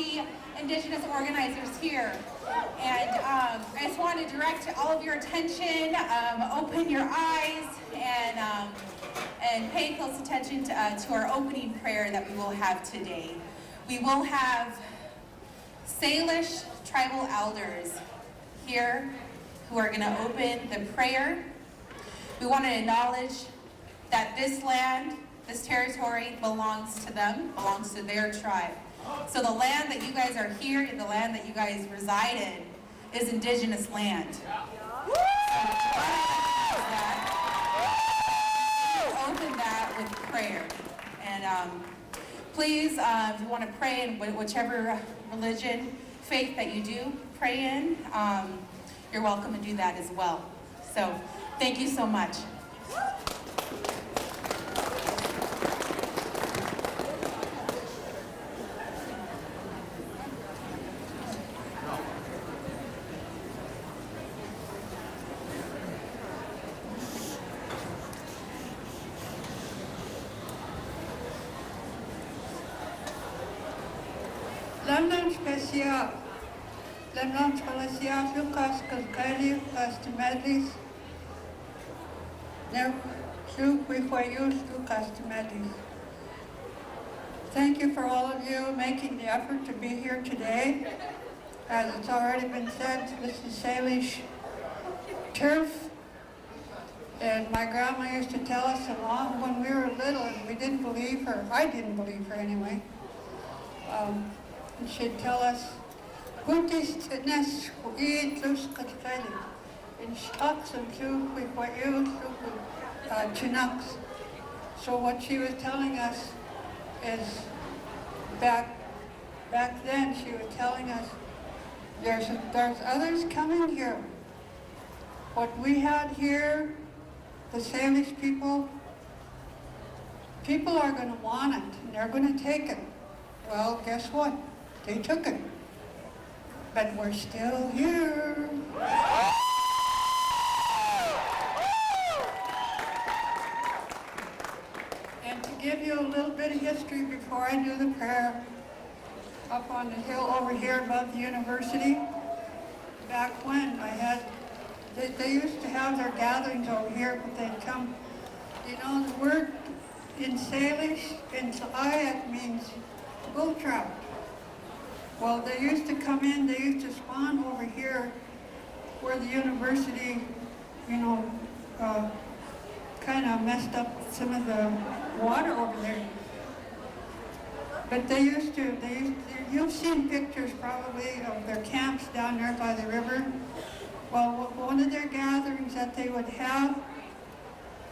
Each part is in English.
the Indigenous organizers here. And I just want to direct all of your attention, open your eyes, and pay close attention to our opening prayer that we will have today. We will have Salish tribal elders here who are going to open the prayer. We want to acknowledge that this land, this territory belongs to them, belongs to their tribe. So the land that you guys are here, the land that you guys reside in, is Indigenous land. Open that with prayer. And please, if you want to pray in whichever religion, faith that you do pray in, you're welcome to do that as well. So thank you so much. London Specia, London Specia, Lucas Calcali, Castimelis, Thank you for all of you making the effort to be here today. As it's already been said, this is Salish turf. And my grandma used to tell us along when we were little, and we didn't believe her. I didn't believe her anyway. And she'd tell us, "Gutis tenes huid lus katkali, in stocks and two huipayu chinaks." So what she was telling us is, back then she was telling us, there's others coming here. What we had here, the Salish people are going to want it, and they're going to take it. Well, guess what? They took it. But we're still here. And to give you a little bit of history before I do the prayer, up on the hill over here above the university, back when they used to have their gatherings over here, but they'd come, the word in Salish, in Salayak means bull trout. Well, they used to come in, they used to spawn over here where the university, kind of messed up some of the water over there. But you've seen pictures probably of their camps down there by the river. Well, one of their gatherings that they would have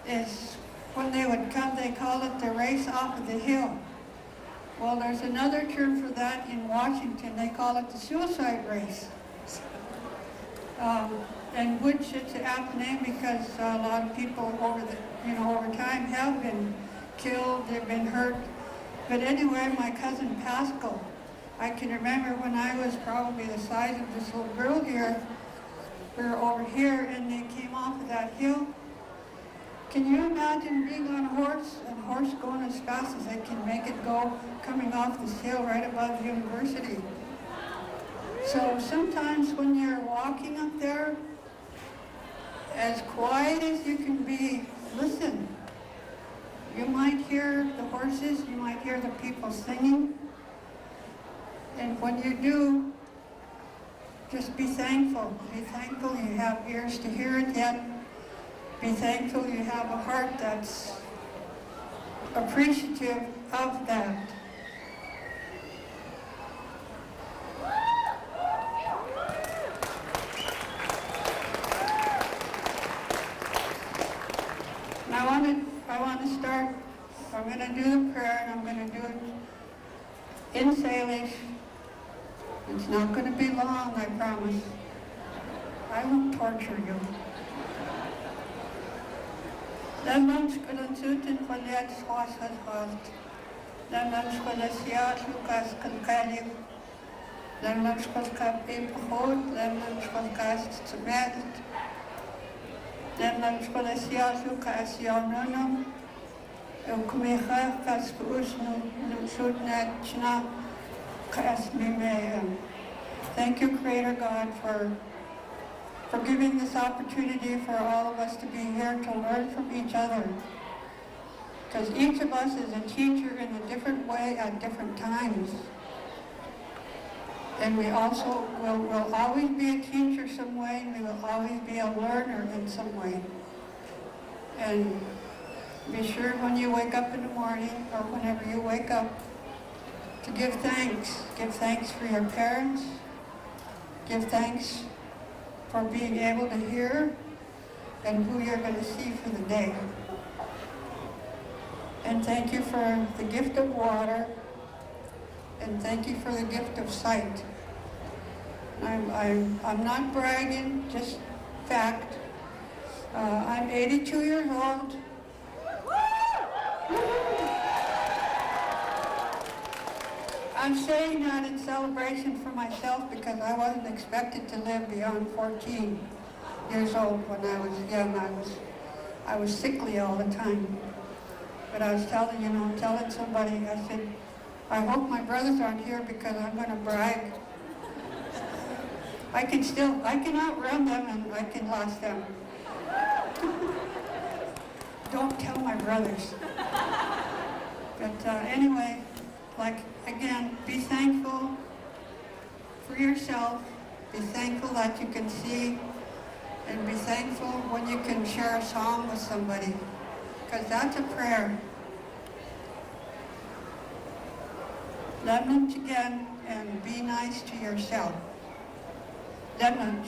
is when they would come, they call it the race off of the hill. Well, there's another term for that in Washington. They call it the suicide race. And which it's an apt name because a lot of people over time have been killed, they've been hurt. But anyway, my cousin Pascal, I can remember when I was probably the size of this little girl here, we were over here and they came off of that hill. Can you imagine being on a horse and a horse going as fast as they can make it go, coming off this hill right above the university? So sometimes when you're walking up there, as quiet as you can be, listen. You might hear the horses, you might hear the people singing. And when you do, just be thankful. Be thankful you have ears to hear it yet. Be thankful you have a heart that's appreciative of that. And I want to start, I'm going to do the prayer and I'm going to do it in Salish. It's not going to be long, I promise. I won't torture you. لما نشكل نسوتن خليات سواس هالخالد لما نشكل سياس لوكاس كالكاليو لما نشكل كابي بخود لما نشكل كاس تسمعت لما نشكل سياس لوكاس يونونو وكمي خاف كاس فوسنو نسوتنا تشنا Thank you, Creator God, for giving this opportunity for all of us to be here to learn from each other. Because each of us is a teacher in a different way at different times. And we also will always be a teacher some way, and we will always be a learner in some way. And be sure when you wake up in the morning, or whenever you wake up, to give thanks. Give thanks for your parents. Give thanks for being able to hear and who you're going to see for the day. And thank you for the gift of water, and thank you for the gift of sight. I'm not bragging, just fact. I'm 82 years old. I'm saying that in celebration for myself because I wasn't expected to live beyond 14 years old when I was young. I was sickly all the time. But I was telling somebody, I said, I hope my brothers aren't here because I'm going to brag. I can outrun them and I can last them. Don't tell my brothers. But anyway, again, be thankful for yourself. Be thankful that you can see, and be thankful when you can share a song with somebody, because that's a prayer. Love lunch again, and be nice to yourself. Love lunch.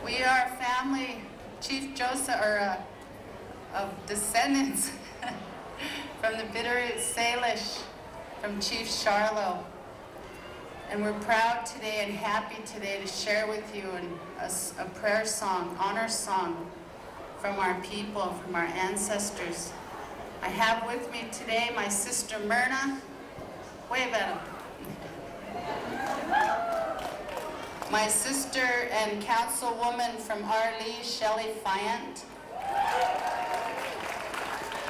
We are a family, Chief Joseph, of descendants from the Bitterroot Salish, from Chief Charlo. And we're proud today and happy today to share with you a prayer song, honor song from our people, from our ancestors. I have with me today my sister Myrna. Wave at him. My sister and councilwoman from Arlie, Shelley Fyant.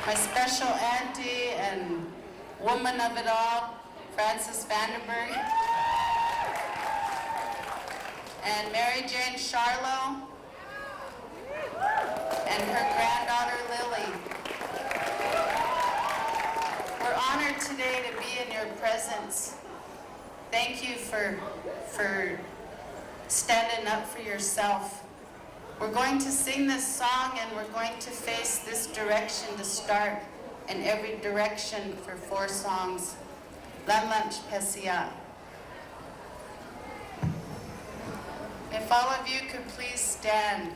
My special auntie and woman of it all, Frances Vandenberg. And Mary Jane Charlo. And her granddaughter Lily. We're honored today to be in your presence. Thank you for standing up for yourself. We're going to sing this song and we're going to face this direction to start, and every direction for 4 songs. Lamlanch Pesia. If all of you could please stand.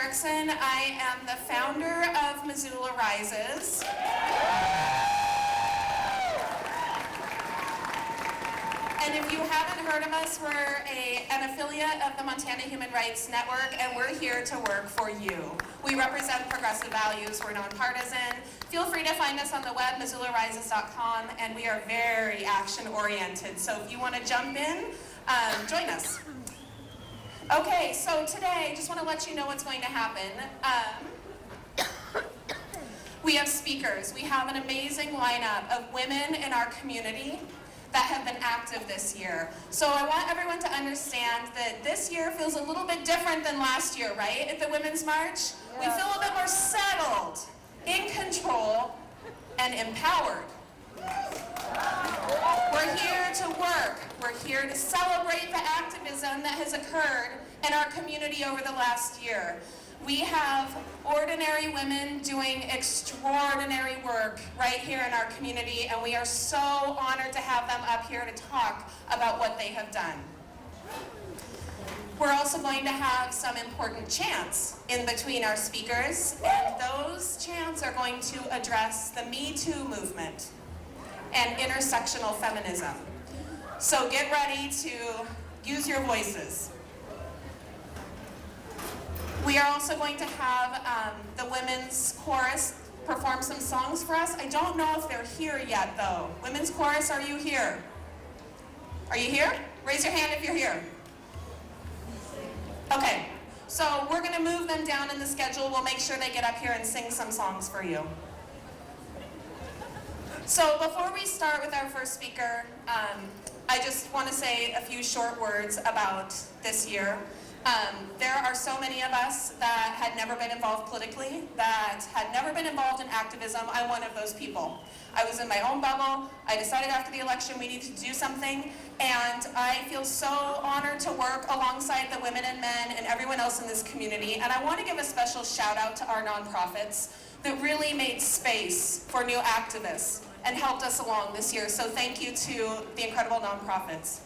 Erickson. I am the founder of Missoula Rises. And if you haven't heard of us, we're an affiliate of the Montana Human Rights Network, and we're here to work for you. We represent progressive values. We're nonpartisan. Feel free to find us on the web, MissoulaRises.com, and we are very action-oriented. So if you want to jump in, join us. Okay, so today, I just want to let you know what's going to happen. We have speakers. We have an amazing lineup of women in our community that have been active this year. So I want everyone to understand that this year feels a little bit different than last year, right? At the Women's March, we feel a bit more settled, in control, and empowered. We're here to work. We're here to celebrate the activism that has occurred in our community over the last year. We have ordinary women doing extraordinary work right here in our community, and we are so honored to have them up here to talk about what they have done. We're also going to have some important chants in between our speakers, and those chants are going to address the Me Too movement and intersectional feminism. So get ready to use your voices. We are also going to have the women's chorus perform some songs for us. I don't know if they're here yet, though. Women's chorus, are you here? Are you here? Raise your hand if you're here. Okay, so we're going to move them down in the schedule. We'll make sure they get up here and sing some songs for you. So before we start with our first speaker, I just want to say a few short words about this year. There are so many of us that had never been involved politically, that had never been involved in activism. I'm one of those people. I was in my own bubble. I decided after the election we needed to do something, and I feel so honored to work alongside the women and men and everyone else in this community. And I want to give a special shout out to our nonprofits that really made space for new activists and helped us along this year. So thank you to the incredible nonprofits.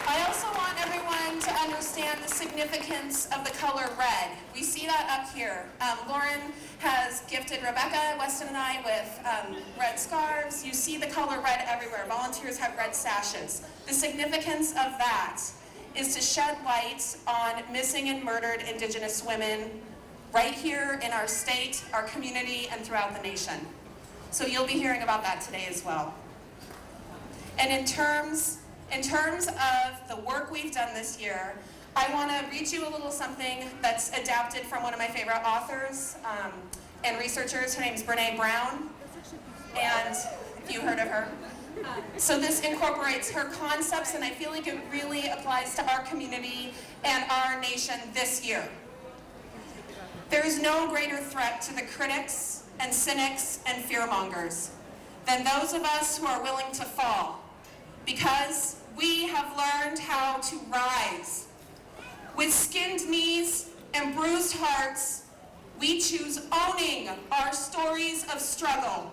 I also want everyone to understand the significance of the color red. We see that up here. Lauren has gifted Rebecca, Weston, and I with red scarves. You see the color red everywhere. Volunteers have red sashes. The significance of that is to shed light on missing and murdered Indigenous women right here in our state, our community, and throughout the nation. So you'll be hearing about that today as well. And in terms of the work we've done this year, I want to read you a little something that's adapted from one of my favorite authors and researchers. Her name's Brene Brown, and if you heard of her. So this incorporates her concepts, and I feel like it really applies to our community and our nation this year. There is no greater threat to the critics and cynics and fearmongers than those of us who are willing to fall, because we have learned how to rise. With skinned knees and bruised hearts, we choose owning our stories of struggle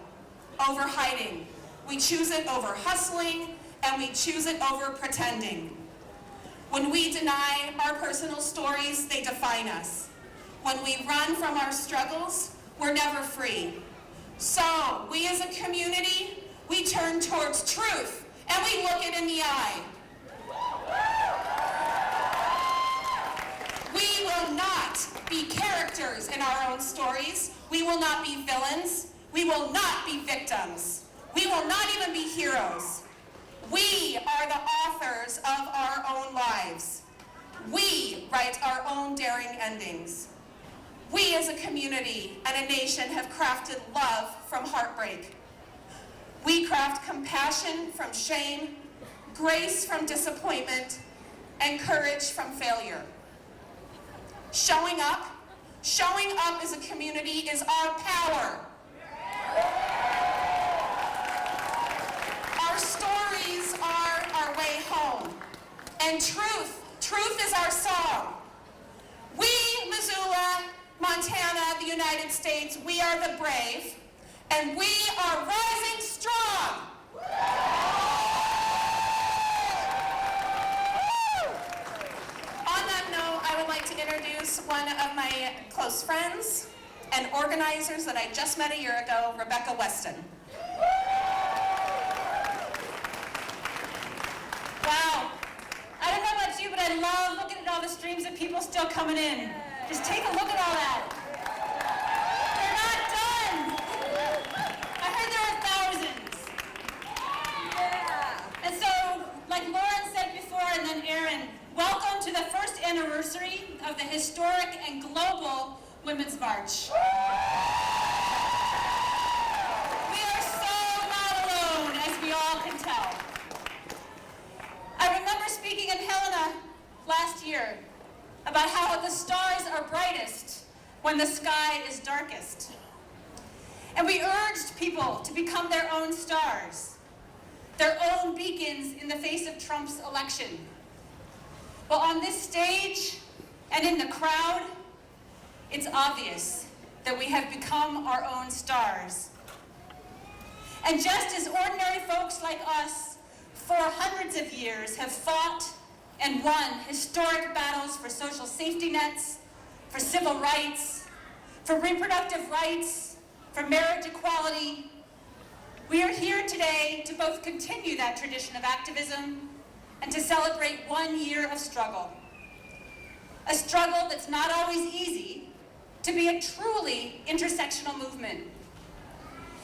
over hiding. We choose it over hustling, and we choose it over pretending. When we deny our personal stories, they define us. When we run from our struggles, we're never free. So, we as a community, we turn towards truth, and we look it in the eye. We will not be characters in our own stories. We will not be villains. We will not be victims. We will not even be heroes. We are the authors of our own lives. We write our own daring endings. We as a community and a nation have crafted love from heartbreak. We craft compassion from shame, grace from disappointment, and courage from failure. Showing up as a community is our power. Our stories are our way home. And truth is our song. We, Missoula, Montana, the United States, we are the brave, and we are rising strong. introduce one of my close friends and organizers that I just met a year ago, Rebecca Weston. Wow. I don't know about you, but I love looking at all the streams of people still coming in. Just take a look at all that. They're not done. I heard there are thousands. And so, like Lauren said before, and then Aaron, welcome to the first anniversary of the historic and global Women's March. We are so not alone, as we all can tell. I remember speaking in Helena last year about how the stars are brightest when the sky is darkest. And we urged people to become their own stars, their own beacons in the face of Trump's election. Well, on this stage and in the crowd, it's obvious that we have become our own stars. And just as ordinary folks like us for hundreds of years have fought and won historic battles for social safety nets, for civil rights, for reproductive rights, for marriage equality, we are here today to both continue that tradition of activism and to celebrate 1 year of struggle. A struggle that's not always easy, to be a truly intersectional movement,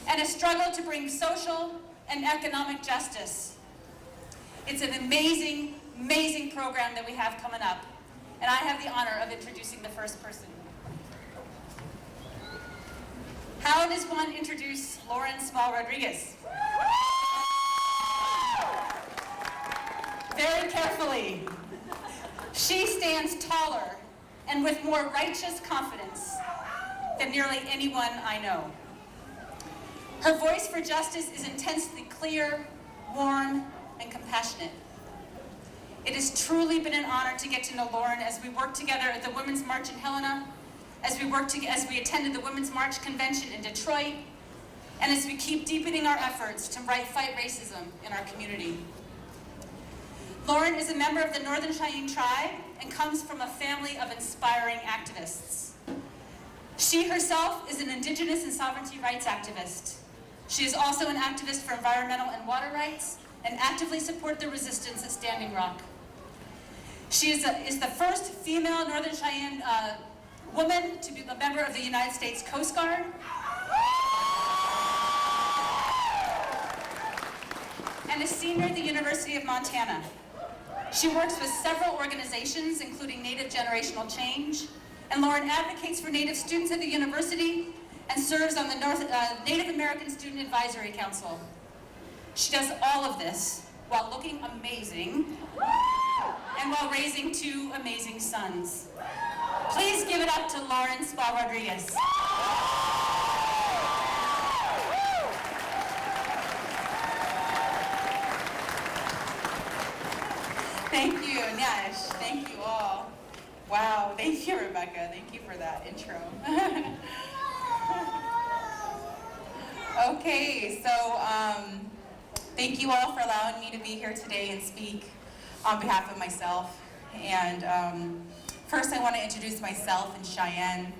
and a struggle to bring social and economic justice. It's an amazing, amazing program that we have coming up, and I have the honor of introducing the first person. How does one introduce Lauren Small Rodriguez? Very carefully. She stands taller and with more righteous confidence than nearly anyone I know. Her voice for justice is intensely clear, warm, and compassionate. It has truly been an honor to get to know Lauren as we work together at the Women's March in Helena, as we attended the Women's March Convention in Detroit, and as we keep deepening our efforts to fight racism in our community. Lauren is a member of the Northern Cheyenne Tribe and comes from a family of inspiring activists. She herself is an Indigenous and sovereignty rights activist. She is also an activist for environmental and water rights and actively supports the resistance at Standing Rock. She is the first female Northern Cheyenne woman to be a member of the United States Coast Guard. And a senior at the University of Montana. She works with several organizations, including Native Generational Change, and Lauren advocates for Native students at the university and serves on the Native American Student Advisory Council. She does all of this while looking amazing and while raising 2 amazing sons. Please give it up to Lauren Small Rodriguez. Thank you, Nash. Thank you all. Wow, thank you, Rebecca. Thank you for that intro. Okay, so thank you all for allowing me to be here today and speak on behalf of myself. And first I want to introduce myself in Cheyenne.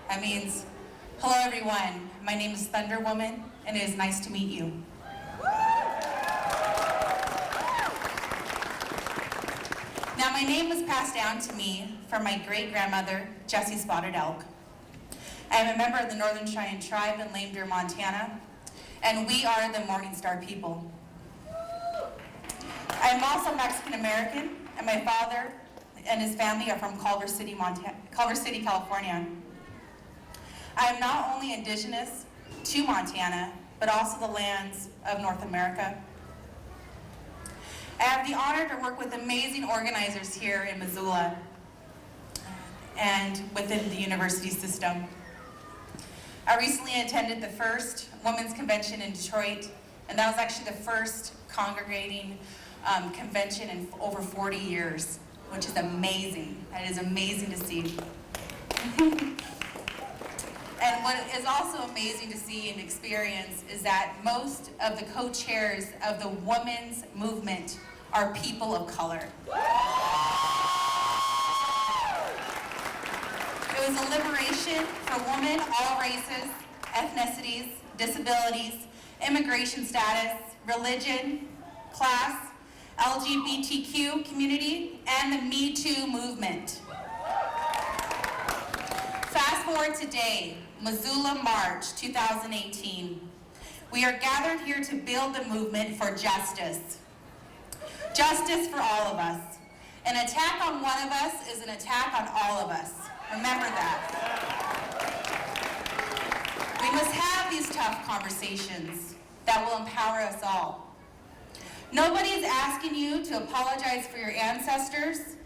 That means, hello everyone, my name is Thunder Woman, and it is nice to meet you. Now my name was passed down to me from my great-grandmother, Jessie Spotted Elk. I am a member of the Northern Cheyenne Tribe in Lame Deer, Montana, and we are the Morningstar people. I am also Mexican-American, and my father and his family are from Culver City, California. I am not only indigenous to Montana, but also the lands of North America. I have the honor to work with amazing organizers here in Missoula and within the university system. I recently attended the first Women's Convention in Detroit, and that was actually the first congregating convention in over 40 years, which is amazing. That is amazing to see. And what is also amazing to see and experience is that most of the co-chairs of the women's movement are people of color. It was a liberation for women, all races, ethnicities, disabilities, immigration status, religion, class, LGBTQ community, and the Me Too movement. Fast forward today, Missoula March 2018. We are gathered here to build the movement for justice. Justice for all of us. An attack on one of us is an attack on all of us. Remember that. We must have these tough conversations that will empower us all. Nobody is asking you to apologize for your ancestors,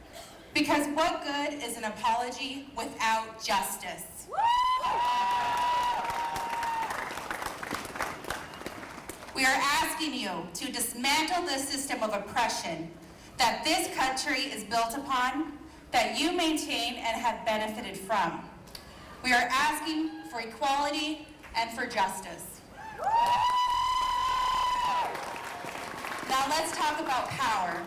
because what good is an apology without justice? We are asking you to dismantle this system of oppression that this country is built upon, that you maintain and have benefited from. We are asking for equality and for justice. Now let's talk about power.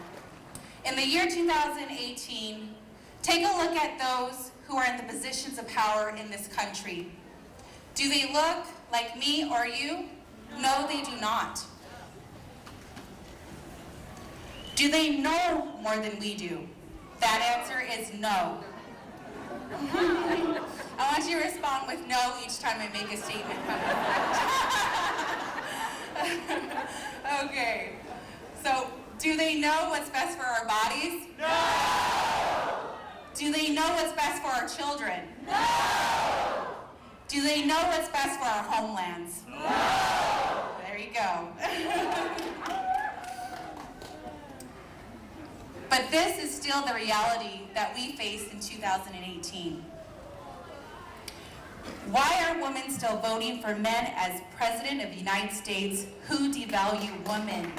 In the year 2018, take a look at those who are in the positions of power in this country. Do they look like me or you? No, they do not. Do they know more than we do? That answer is no. I want you to respond with no each time I make a statement. Okay. So, do they know what's best for our bodies? No! Do they know what's best for our children? No! Do they know what's best for our homelands? No! There you go. But this is still the reality that we face in 2018. Why are women still voting for men as President of the United States who devalue women?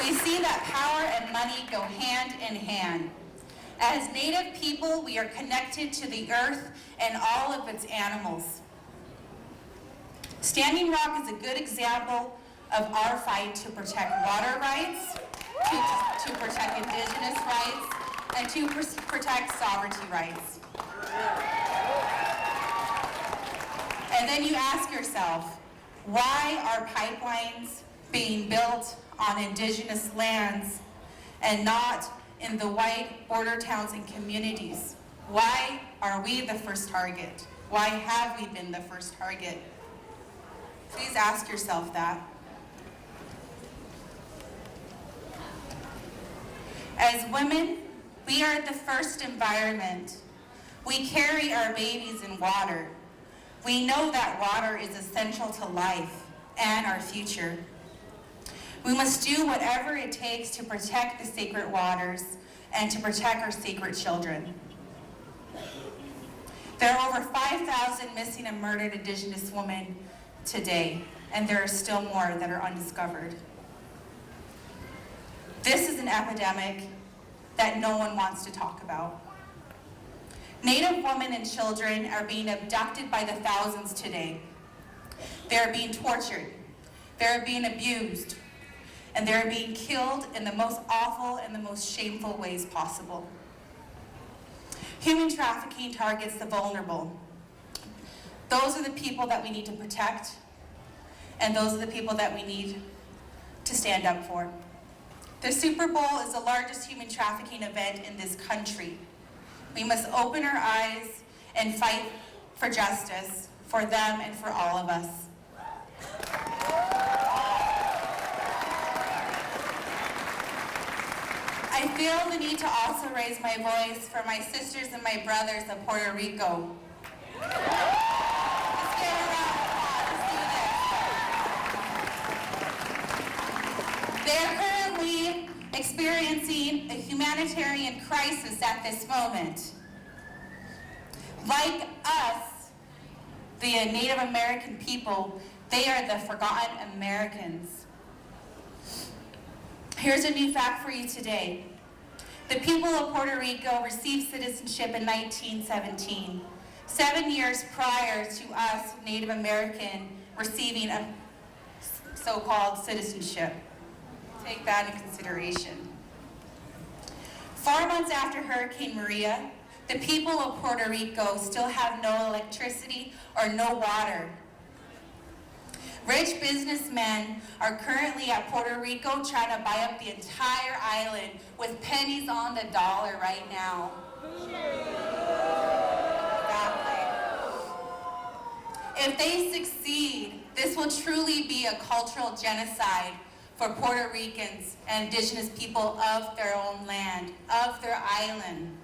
We see that power and money go hand in hand. As Native people, we are connected to the earth and all of its animals. Standing Rock is a good example of our fight to protect water rights, to protect Indigenous rights, and to protect sovereignty rights. And then you ask yourself, why are pipelines being built on Indigenous lands and not in the white border towns and communities? Why are we the first target? Why have we been the first target? Please ask yourself that. As women, we are the first environment. We carry our babies in water. We know that water is essential to life and our future. We must do whatever it takes to protect the sacred waters and to protect our sacred children. There are over 5,000 missing and murdered Indigenous women today, and there are still more that are undiscovered. This is an epidemic that no one wants to talk about. Native women and children are being abducted by the thousands today. They're being tortured, they're being abused, and they're being killed in the most awful and the most shameful ways possible. Human trafficking targets the vulnerable. Those are the people that we need to protect, and those are the people that we need to stand up for. The Super Bowl is the largest human trafficking event in this country. We must open our eyes and fight for justice for them and for all of us. I feel the need to also raise my voice for my sisters and my brothers of Puerto Rico. Let's give a round of applause. Let's do this. They're currently experiencing a humanitarian crisis at this moment. Like us, the Native American people, they are the forgotten Americans. Here's a new fact for you today. The people of Puerto Rico received citizenship in 1917, 7 years prior to us Native American receiving a so-called citizenship. Take that into consideration. 4 months after Hurricane Maria, the people of Puerto Rico still have no electricity or no water. Rich businessmen are currently at Puerto Rico trying to buy up the entire island with pennies on the dollar right now. If they succeed, this will truly be a cultural genocide for Puerto Ricans and indigenous people of their own land, of their island.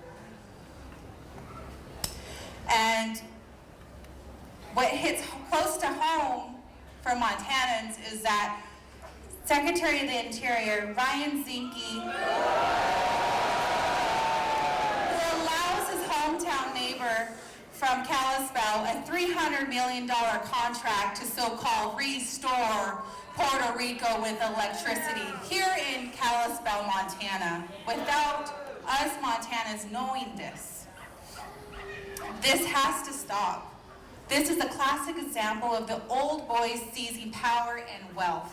And what hits close to home for Montanans is that Secretary of the Interior, Ryan Zinke, who allows his hometown neighbor from Kalispell a $300 million contract to so-called restore Puerto Rico with electricity here in Kalispell, Montana, without us Montanans knowing this. This has to stop. This is a classic example of the old boys seizing power and wealth.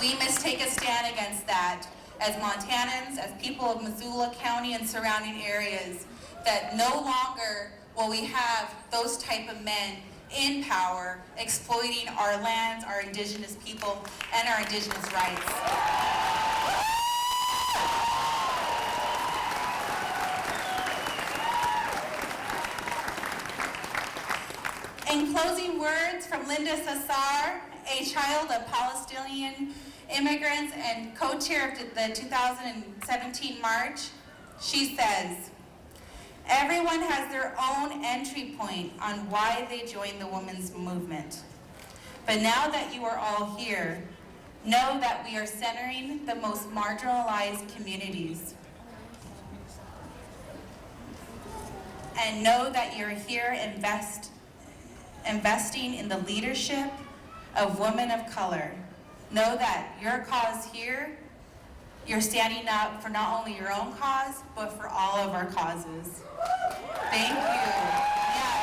We must take a stand against that as Montanans, as people of Missoula County and surrounding areas, that no longer will we have those type of men in power exploiting our lands, our indigenous people, and our indigenous rights. In closing words from Linda Sassar, a child of Palestinian immigrants and co-chair of the 2017 march, she says, "Everyone has their own entry point on why they joined the women's movement. But now that you are all here, know that we are centering the most marginalized communities. And know that you're here investing in the leadership of women of color. Know that your cause here, you're standing up for not only your own cause, but for all of our causes." Thank you. Yeah,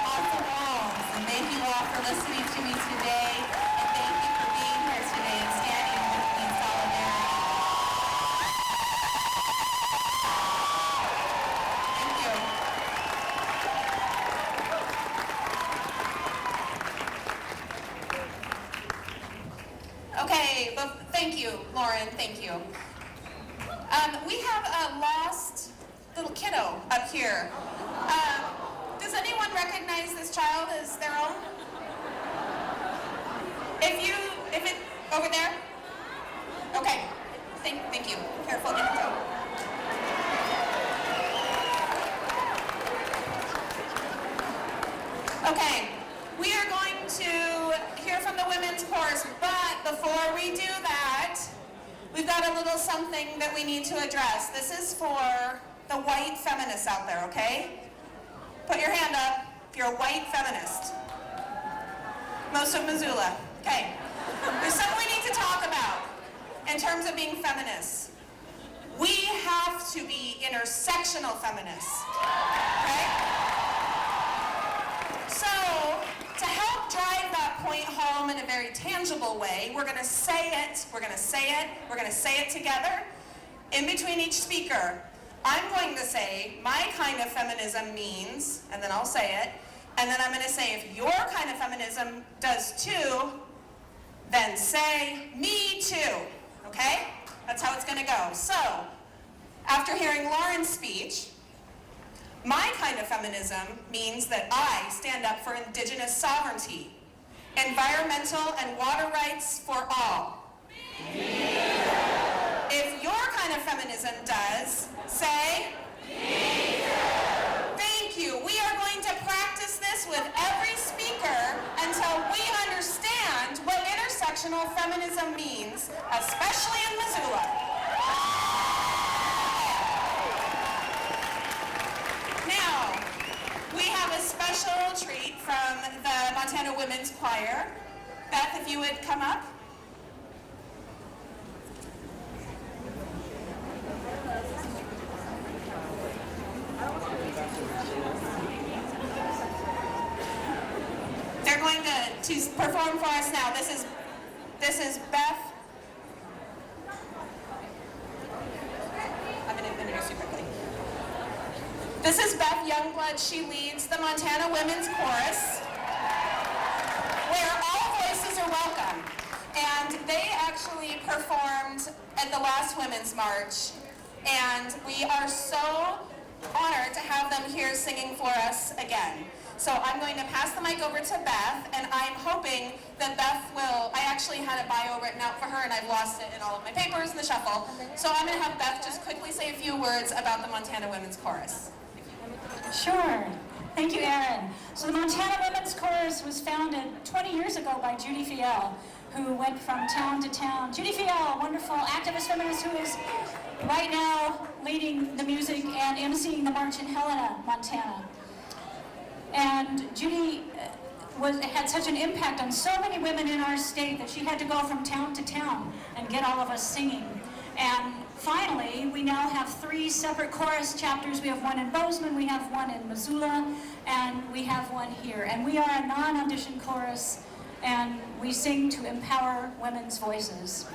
awesome walls. And thank you all for listening to me today. And thank you for being here today and standing with me in solidarity. Thank you. Okay, but thank you, Lauren, thank you. We have a lost little kiddo up here. Does anyone recognize this child as their own? If it, over there? Okay, thank you. Careful, get the toe. Okay, we are going to hear from the women's chorus, but before we do that, we've got a little something that we need to address. This is for the white feminists out there, okay? Put your hand up if you're a white feminist. Most of Missoula. Okay. There's something we need to talk about in terms of being feminists. We have to be intersectional feminists, okay? So, to help drive that point home in a very tangible way, we're going to say it, we're going to say it together. In between each speaker, I'm going to say, my kind of feminism means, and then I'll say it, and then I'm going to say, if your kind of feminism does too, then say, me too, okay? That's how it's going to go. So, after hearing Lauren's speech, my kind of feminism means that I stand up for indigenous sovereignty, environmental and water rights for all. If your kind of feminism does, say, thank you. We are going to practice this with every speaker until we understand what intersectional feminism means, especially in Missoula. Now, we have a special treat from the Montana Women's Choir. Beth, if you would come up. to perform for us now. This is Beth. I'm going to introduce you quickly. This is Beth Youngblood. She leads the Montana Women's Chorus, where all voices are welcome. And they actually performed at the last Women's March. And we are so honored to have them here singing for us again. So I'm going to pass the mic over to Beth, and I'm hoping that Beth will, I actually had a bio written out for her and I've lost it in all of my papers in the shuffle. So I'm going to have Beth just quickly say a few words about the Montana Women's Chorus. Sure. Thank you, Erin. So the Montana Women's Chorus was founded 20 years ago by Judy Fiel, who went from town to town. Judy Fiel, a wonderful activist feminist who is right now leading the music and emceeing the march in Helena, Montana. And Judy had such an impact on so many women in our state that she had to go from town to town and get all of us singing. And finally, we now have 3 separate chorus chapters. We have one in Bozeman, we have one in Missoula, and we have one here. And we are a non-audition chorus, and we sing to empower women's voices.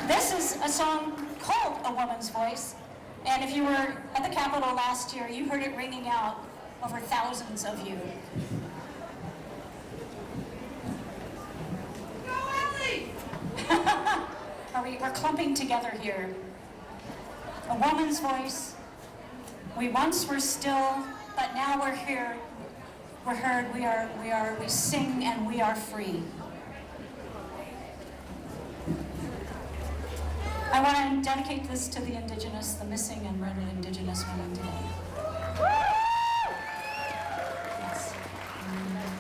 This is a song called A Woman's Voice, and if you were at the Capitol last year, you heard it ringing out over thousands of you. Go, Ellie! We're clumping together here. A woman's voice. We once were still, but now we're here. We're heard, we sing, and we are free. I want to dedicate this to the Indigenous, the missing and murdered Indigenous women today. Yes. Rising up.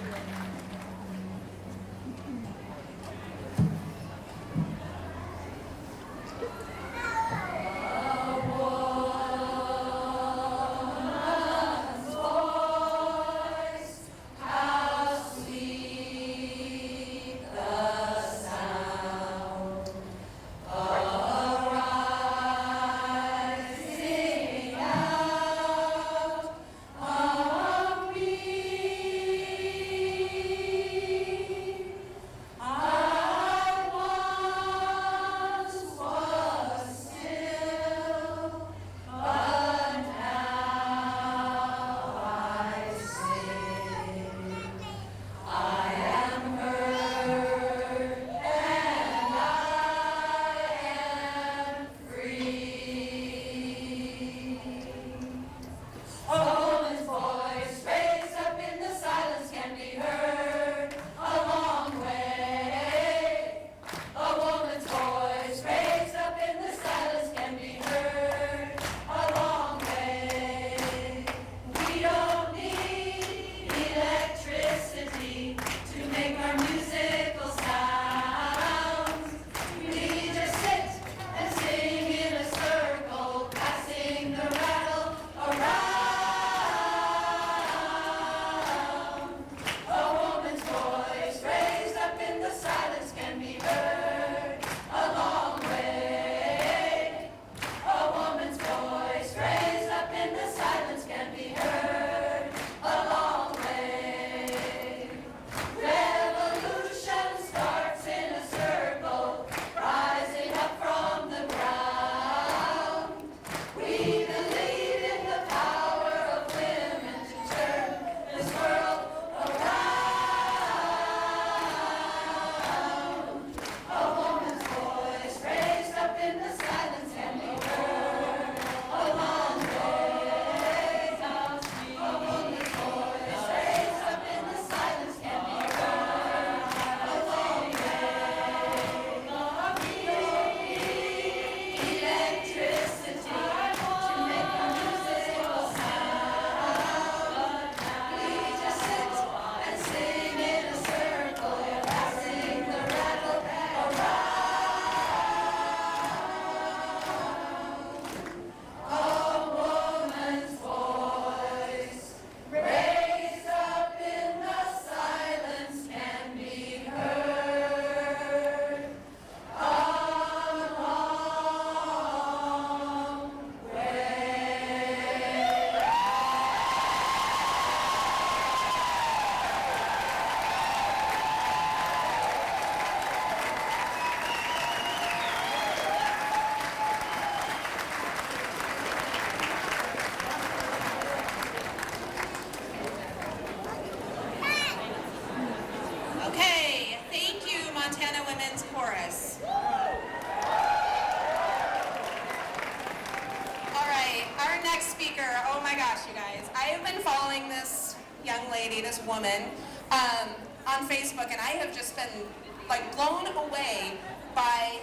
young lady, this woman, on Facebook, and I have just been like blown away by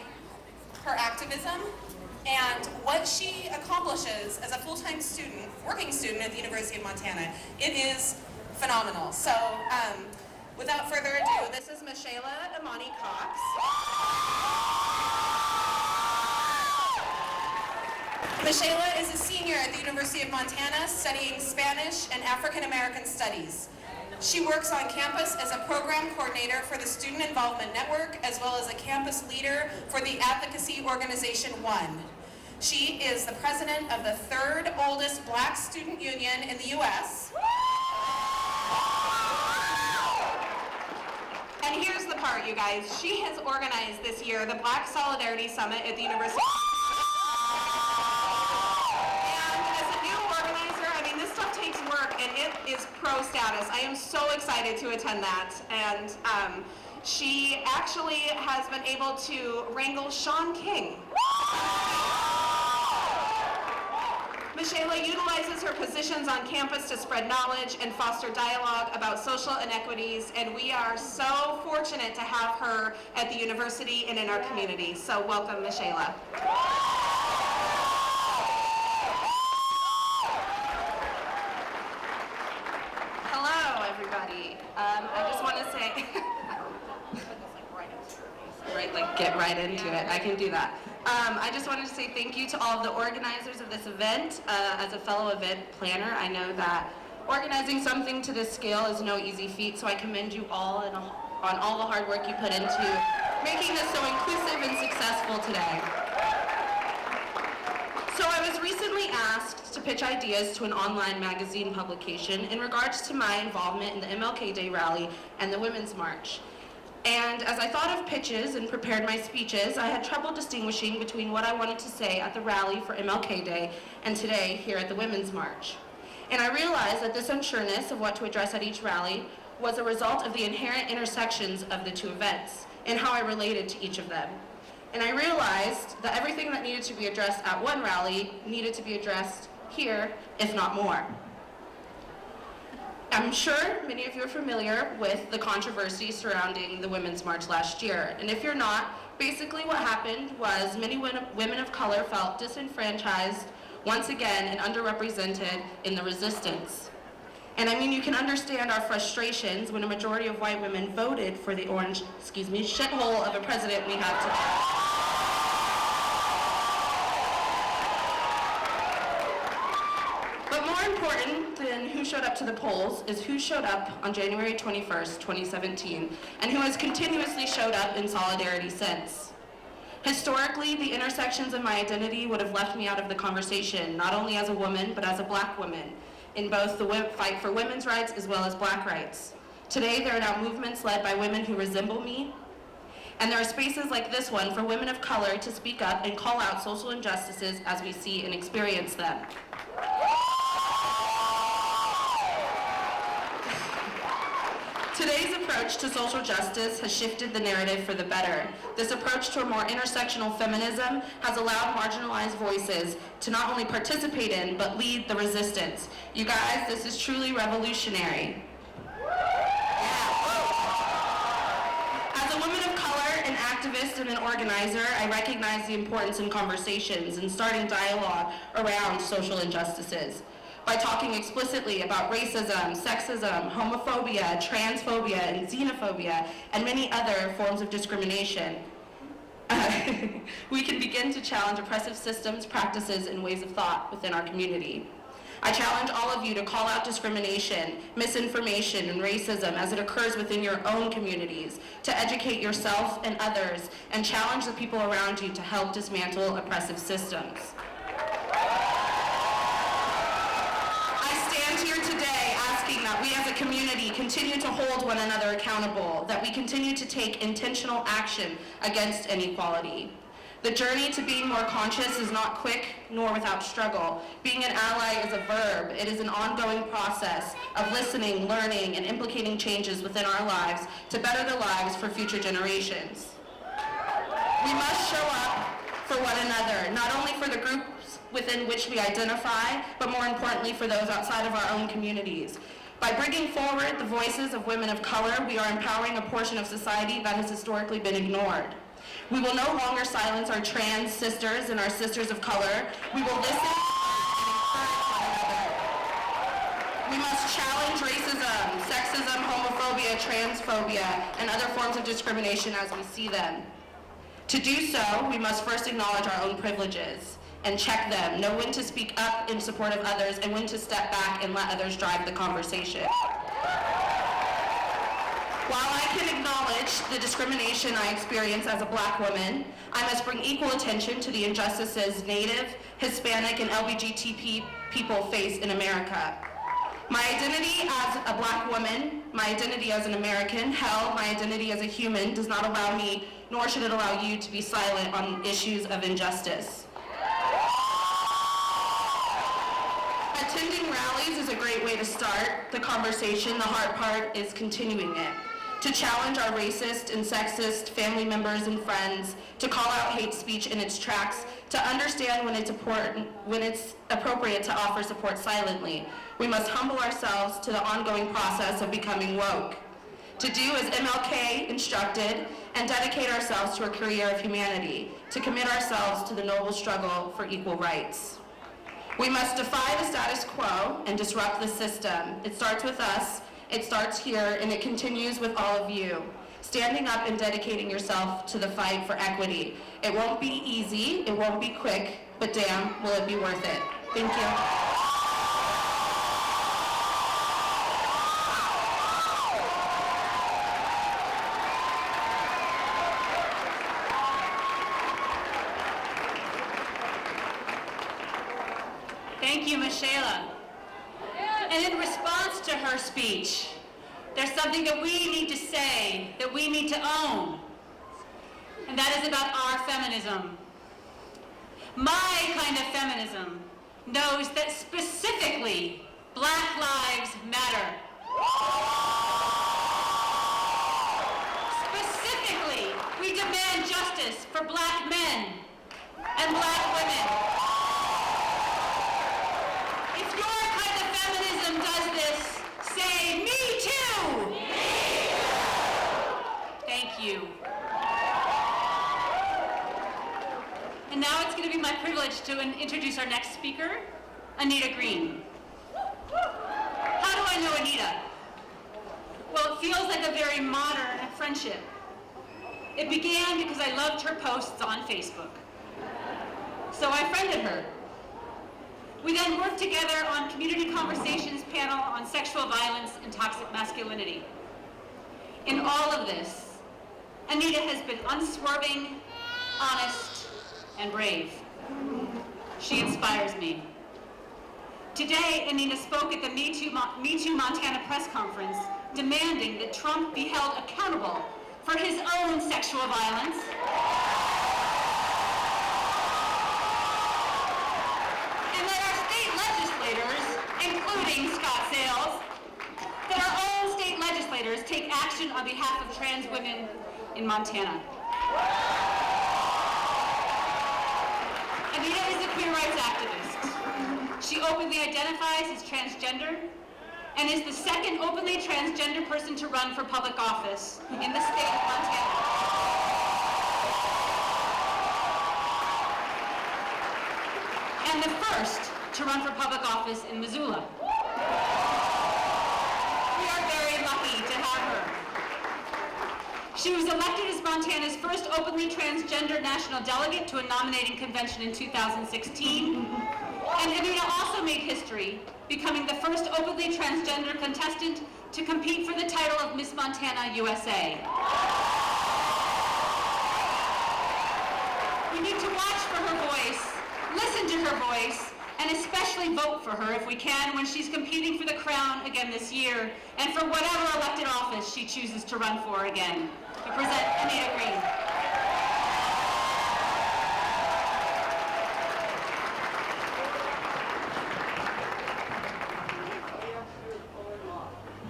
her activism and what she accomplishes as a full-time student, working student at the University of Montana. It is phenomenal. So without further ado, this is Michaela Imani Cox. Michaela is a senior at the University of Montana studying Spanish and African American Studies. She works on campus as a program coordinator for the Student Involvement Network, as well as a campus leader for the advocacy organization ONE. She is the president of the third oldest Black student union in the U.S. And here's the part, you guys. She has organized this year the Black Solidarity Summit at the University of and it is pro status. I am so excited to attend that. And she actually has been able to wrangle Shaun King. Michaela utilizes her positions on campus to spread knowledge and foster dialogue about social inequities, and we are so fortunate to have her at the university and in our community. So welcome, Michaela. Everybody. I just want to say, get right into it. I can do that. I just wanted to say thank you to all of the organizers of this event. As a fellow event planner, I know that organizing something to this scale is no easy feat, so I commend you all on all the hard work you put into making this so inclusive and successful today. So I was recently asked to pitch ideas to an online magazine publication in regards to my involvement in the MLK Day rally and the Women's March. And as I thought of pitches and prepared my speeches, I had trouble distinguishing between what I wanted to say at the rally for MLK Day and today here at the Women's March. And I realized that this unsureness of what to address at each rally was a result of the inherent intersections of the two events and how I related to each of them. And I realized that everything that needed to be addressed at one rally needed to be addressed here, if not more. I'm sure many of you are familiar with the controversy surrounding the Women's March last year. And if you're not, basically what happened was many women of color felt disenfranchised once again and underrepresented in the resistance. And I mean, you can understand our frustrations when a majority of white women voted for the shithole of a president we have today. But more important than who showed up to the polls is who showed up on January 21st, 2017, and who has continuously showed up in solidarity since. Historically, the intersections of my identity would have left me out of the conversation, not only as a woman, but as a Black woman, in both the fight for women's rights as well as Black rights. Today, there are now movements led by women who resemble me, and there are spaces like this one for women of color to speak up and call out social injustices as we see and experience them. Today's approach to social justice has shifted the narrative for the better. This approach to a more intersectional feminism has allowed marginalized voices to not only participate in, but lead the resistance. You guys, this is truly revolutionary. As a woman of color, an activist, and an organizer, I recognize the importance in conversations and starting dialogue around social injustices. By talking explicitly about racism, sexism, homophobia, transphobia, and xenophobia, and many other forms of discrimination, we can begin to challenge oppressive systems, practices, and ways of thought within our community. I challenge all of you to call out discrimination, misinformation, and racism as it occurs within your own communities, to educate yourself and others, and challenge the people around you to help dismantle oppressive systems. That we as a community continue to hold one another accountable, that we continue to take intentional action against inequality. The journey to being more conscious is not quick nor without struggle. Being an ally is a verb. It is an ongoing process of listening, learning, and implicating changes within our lives to better the lives for future generations. We must show up for one another, not only for the groups within which we identify, but more importantly for those outside of our own communities. By bringing forward the voices of women of color, we are empowering a portion of society that has historically been ignored. We will no longer silence our trans sisters and our sisters of color. We will listen and encourage one another. We must challenge racism, sexism, homophobia, transphobia, and other forms of discrimination as we see them. To do so, we must first acknowledge our own privileges and check them, know when to speak up in support of others and when to step back and let others drive the conversation. While I can acknowledge the discrimination I experience as a Black woman, I must bring equal attention to the injustices Native, Hispanic, and LGBT people face in America. My identity as a Black woman, my identity as an American, hell, my identity as a human does not allow me, nor should it allow you, to be silent on issues of injustice. Attending rallies is a great way to start the conversation. The hard part is continuing it. To challenge our racist and sexist family members and friends, to call out hate speech in its tracks, to understand when it's appropriate to offer support silently. We must humble ourselves to the ongoing process of becoming woke. To do as MLK instructed and dedicate ourselves to a career of humanity, to commit ourselves to the noble struggle for equal rights. We must defy the status quo and disrupt the system. It starts with us, it starts here, and it continues with all of you. Standing up and dedicating yourself to the fight for equity. It won't be easy, it won't be quick, but damn, will it be worth it. Thank you. Thank you, Michaela. And in response to her speech, there's something that we need to say, that we need to own, and that is about our feminism. My kind of feminism knows that specifically Black lives matter. Specifically, we demand justice for Black men and Black women. If your kind of feminism does this, say, me too! Me too! Thank you. And now it's going to be my privilege to introduce our next speaker, Anita Green. How do I know Anita? Well, it feels like a very modern friendship. It began because I loved her posts on Facebook. So I friended her. We then worked together on Community Conversations panel on sexual violence and toxic masculinity. In all of this, Anita has been unswerving, honest, and brave. She inspires me. Today, Anita spoke at the Me Too Montana press conference, demanding that Trump be held accountable for his own sexual violence, and that our state legislators, including Scott Sales, that our own state legislators take action on behalf of trans women in Montana. Anita is a queer rights activist. She openly identifies as transgender and is the second openly transgender person to run for public office in the state of Montana. And the first to run for public office in Missoula. We are very lucky to have her. She was elected as Montana's first openly transgender national delegate to a nominating convention in 2016. And Anita also made history, becoming the first openly transgender contestant to compete for the title of Miss Montana USA. We need to watch for her voice, listen to her voice, and especially vote for her if we can when she's competing for the crown again this year and for whatever elected office she chooses to run for again. To present Anita Green.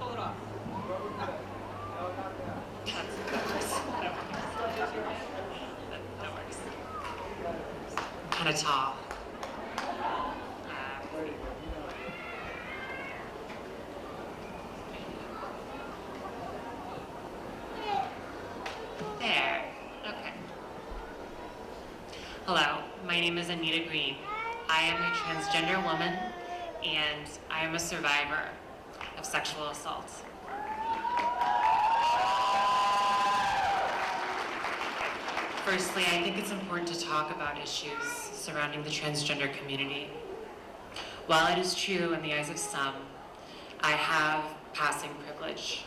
Pull it off. That works. Kind of tall. name is Anita Green. I am a transgender woman, and I am a survivor of sexual assault. Firstly, I think it's important to talk about issues surrounding the transgender community. While it is true in the eyes of some, I have passing privilege,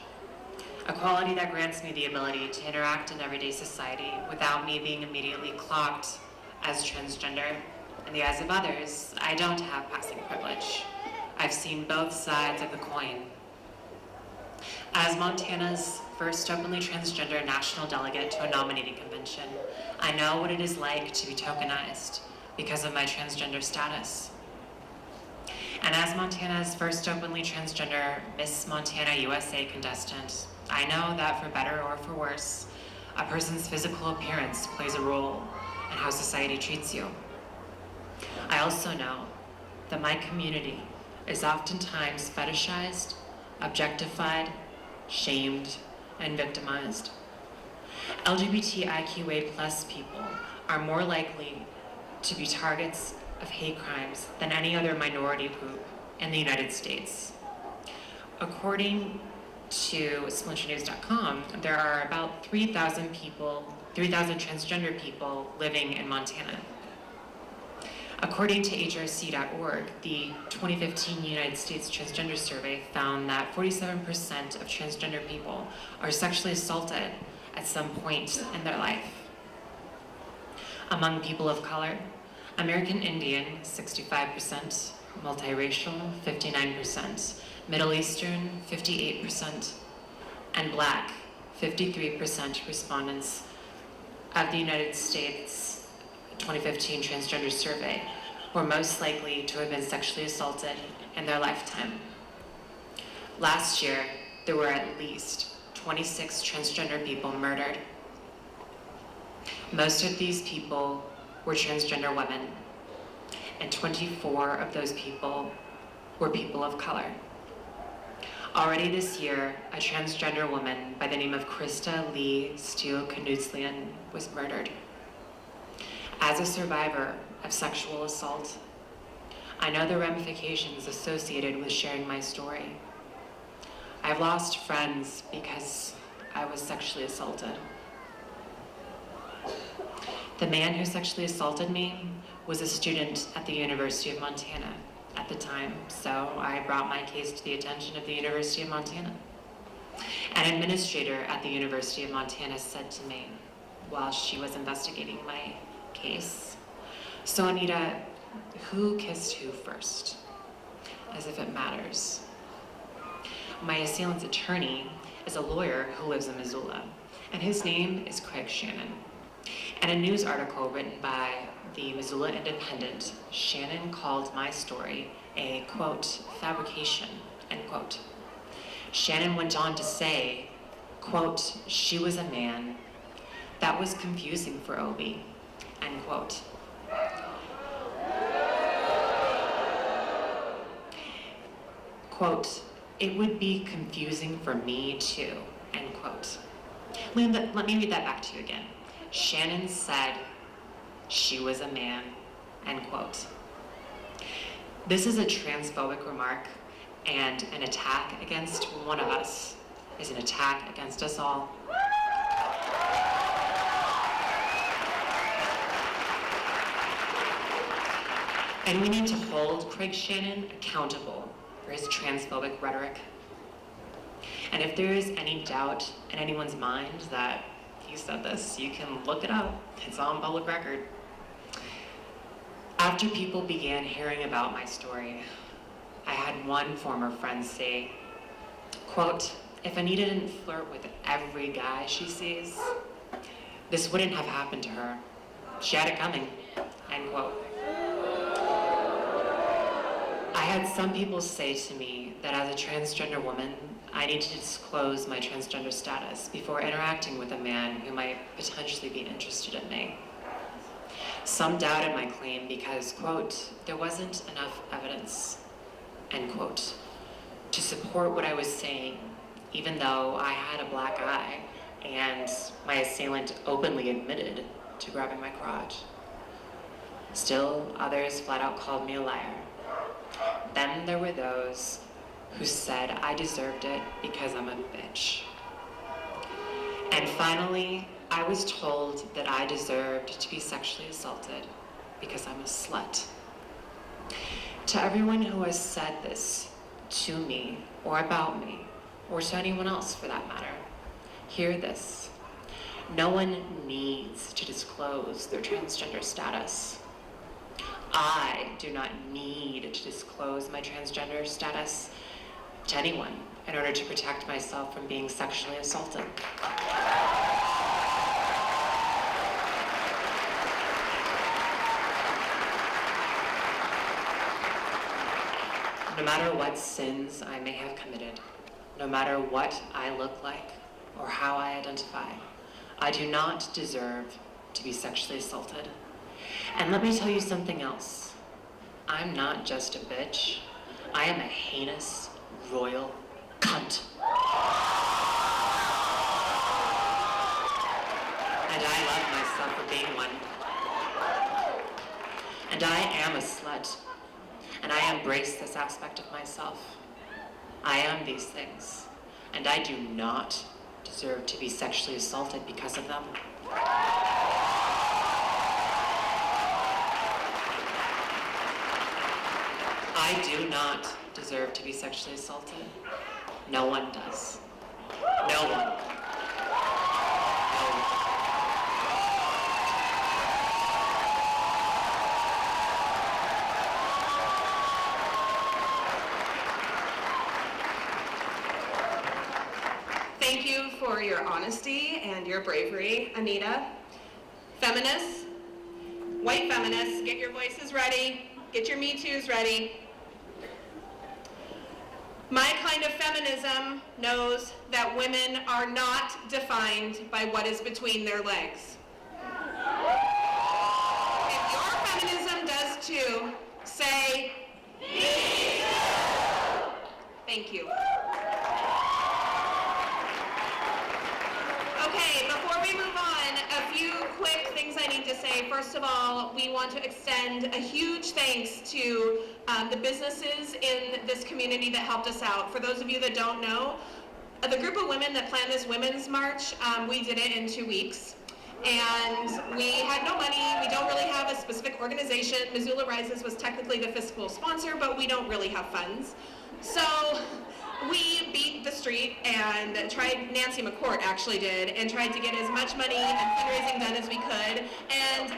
a quality that grants me the ability to interact in everyday society without me being immediately clocked as transgender. In the eyes of others, I don't have passing privilege. I've seen both sides of the coin. As Montana's first openly transgender national delegate to a nominating convention, I know what it is like to be tokenized because of my transgender status. And as Montana's first openly transgender Miss Montana USA contestant, I know that for better or for worse, a person's physical appearance plays a role in how society treats you. I also know that my community is oftentimes fetishized, objectified, shamed, and victimized. LGBTIQA+ people are more likely to be targets of hate crimes than any other minority group in the United States. According to splinternews.com, there are about 3,000 transgender people living in Montana. According to HRC.org, the 2015 United States Transgender Survey found that 47% of transgender people are sexually assaulted at some point in their life. Among people of color, American Indian, 65%, multiracial, 59%, Middle Eastern, 58%, and Black, 53% respondents of the United States 2015 Transgender Survey were most likely to have been sexually assaulted in their lifetime. Last year, there were at least 26 transgender people murdered. Most of these people were transgender women, and 24 of those people were people of color. Already this year, a transgender woman by the name of Krista Lee Steele Knutslian was murdered. As a survivor of sexual assault, I know the ramifications associated with sharing my story. I've lost friends because I was sexually assaulted. The man who sexually assaulted me was a student at the University of Montana at the time, so I brought my case to the attention of the University of Montana. An administrator at the University of Montana said to me while she was investigating my case, "So Anita, who kissed who first?" As if it matters. My assailant's attorney is a lawyer who lives in Missoula, and his name is Craig Shannon. In a news article written by the Missoula Independent, Shannon called my story a, quote, fabrication, end quote. Shannon went on to say, quote, "She was a man. That was confusing for Obi," end quote. Quote, "It would be confusing for me too," end quote. Let me read that back to you again. Shannon said she was a man, end quote. This is a transphobic remark, and an attack against one of us is an attack against us all. And we need to hold Craig Shannon accountable for his transphobic rhetoric. And if there is any doubt in anyone's mind that he said this, you can look it up. It's on public record. After people began hearing about my story, I had one former friend say, quote, "If Anita didn't flirt with every guy she sees, this wouldn't have happened to her. She had it coming," end quote. I had some people say to me that as a transgender woman, I need to disclose my transgender status before interacting with a man who might potentially be interested in me. Some doubted my claim because, quote, "there wasn't enough evidence," end quote, to support what I was saying, even though I had a black eye and my assailant openly admitted to grabbing my crotch. Still, others flat out called me a liar. Then there were those who said I deserved it because I'm a bitch. And finally, I was told that I deserved to be sexually assaulted because I'm a slut. To everyone who has said this to me, or about me, or to anyone else for that matter, hear this. No one needs to disclose their transgender status. I do not need to disclose my transgender status to anyone in order to protect myself from being sexually assaulted. No matter what sins I may have committed, no matter what I look like or how I identify, I do not deserve to be sexually assaulted. And let me tell you something else. I'm not just a bitch. I am a heinous, royal cunt. And I love myself for being one. And I am a slut. And I embrace this aspect of myself. I am these things. And I do not deserve to be sexually assaulted because of them. I do not deserve to be sexually assaulted. No one does. No one. No one. Thank you for your honesty and your bravery, Anita. Feminists, white feminists, get your voices ready, get your Me Too's ready. My kind of feminism knows that women are not defined by what is between their legs. If your feminism does too, say, Me Too! Thank you. Okay, before we move on, a few quick things I need to say. First of all, we want to extend a huge thanks to the businesses in this community that helped us out. For those of you that don't know, the group of women that planned this Women's March, we did it in 2 weeks. And we had no money. We don't really have a specific organization. Missoula Rises was technically the fiscal sponsor, but we don't really have funds. So we beat the street and tried, Nancy McCourt actually did, and tried to get as much money and fundraising done as we could. And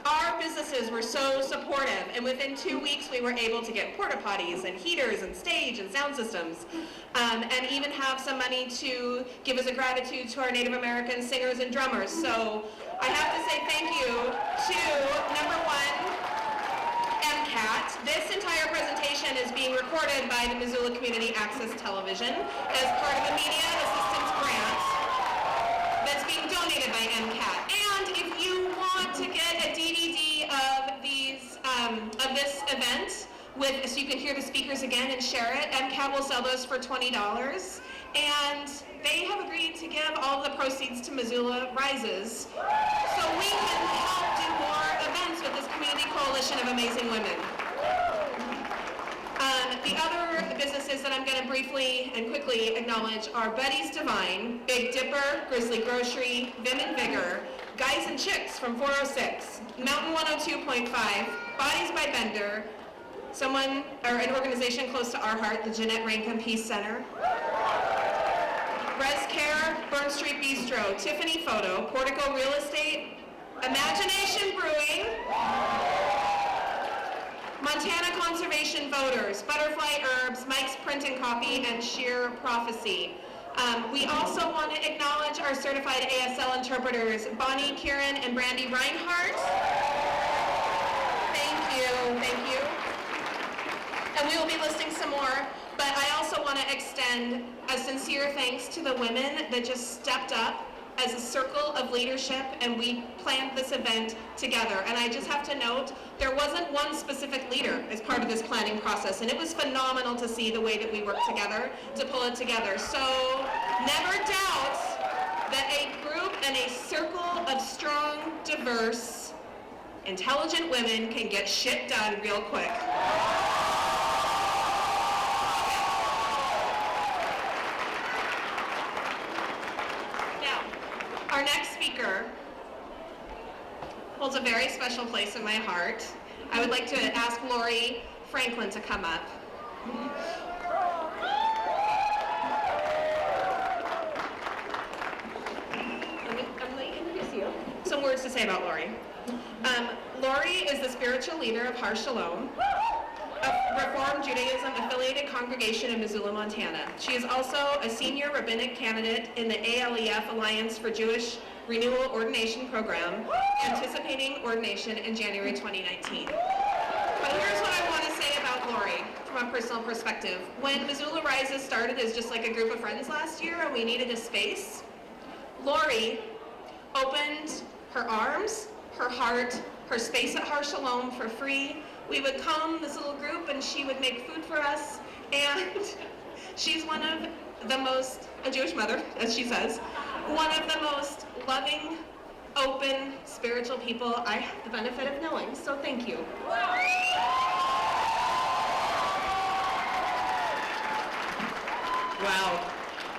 our businesses were so supportive, and within 2 weeks we were able to get porta potties and heaters and stage and sound systems, and even have some money to give as a gratitude to our Native American singers and drummers. So I have to say thank you to, number one, MCAT. This entire presentation is being recorded by the Missoula Community Access Television as part of a media assistance grant that's being donated by MCAT. And if you want to get a DVD of this event, so you can hear the speakers again and share it, MCAT will sell those for $20. And they have agreed to give all of the proceeds to Missoula Rises so we can help do more events with this community coalition of amazing women. The other businesses that I'm going to briefly and quickly acknowledge are Betty's Divine, Big Dipper, Grizzly Grocery, Vim and Vigor, Guys and Chicks from 406, Mountain 102.5, Bodies by Bender, an organization close to our heart, the Jeanette Rankin Peace Center, Res Care, Burn Street Bistro, Tiffany Photo, Portico Real Estate, Imagination Brewing, Montana Conservation Voters, Butterfly Herbs, Mike's Print and Copy, and Sheer Prophecy. We also want to acknowledge our certified ASL interpreters, Bonnie, Kieran, and Brandy Reinhardt. Thank you. And we will be listing some more, but I also want to extend a sincere thanks to the women that just stepped up as a circle of leadership, and we planned this event together. And I just have to note, there wasn't one specific leader as part of this planning process, and it was phenomenal to see the way that we worked together to pull it together. So never doubt that a group and a circle of strong, diverse, intelligent women can get shit done real quick. Now, our next speaker holds a very special place in my heart. I would like to ask Lori Franklin to come up. I'm going to introduce you. Some words to say about Lori. Lori is the spiritual leader of Har Shalom, a Reform Judaism affiliated congregation in Missoula, Montana. She is also a senior rabbinic candidate in the ALEF Alliance for Jewish Renewal Ordination Program, anticipating ordination in January 2019. But here's what I want to say about Lori from a personal perspective. When Missoula Rises started as just like a group of friends last year and we needed a space, Lori opened her arms, her heart, her space at Har Shalom for free. We would come, this little group, and she would make food for us. And she's one of the most, a Jewish mother, as she says, one of the most loving, open, spiritual people I have the benefit of knowing. So thank you. Wow.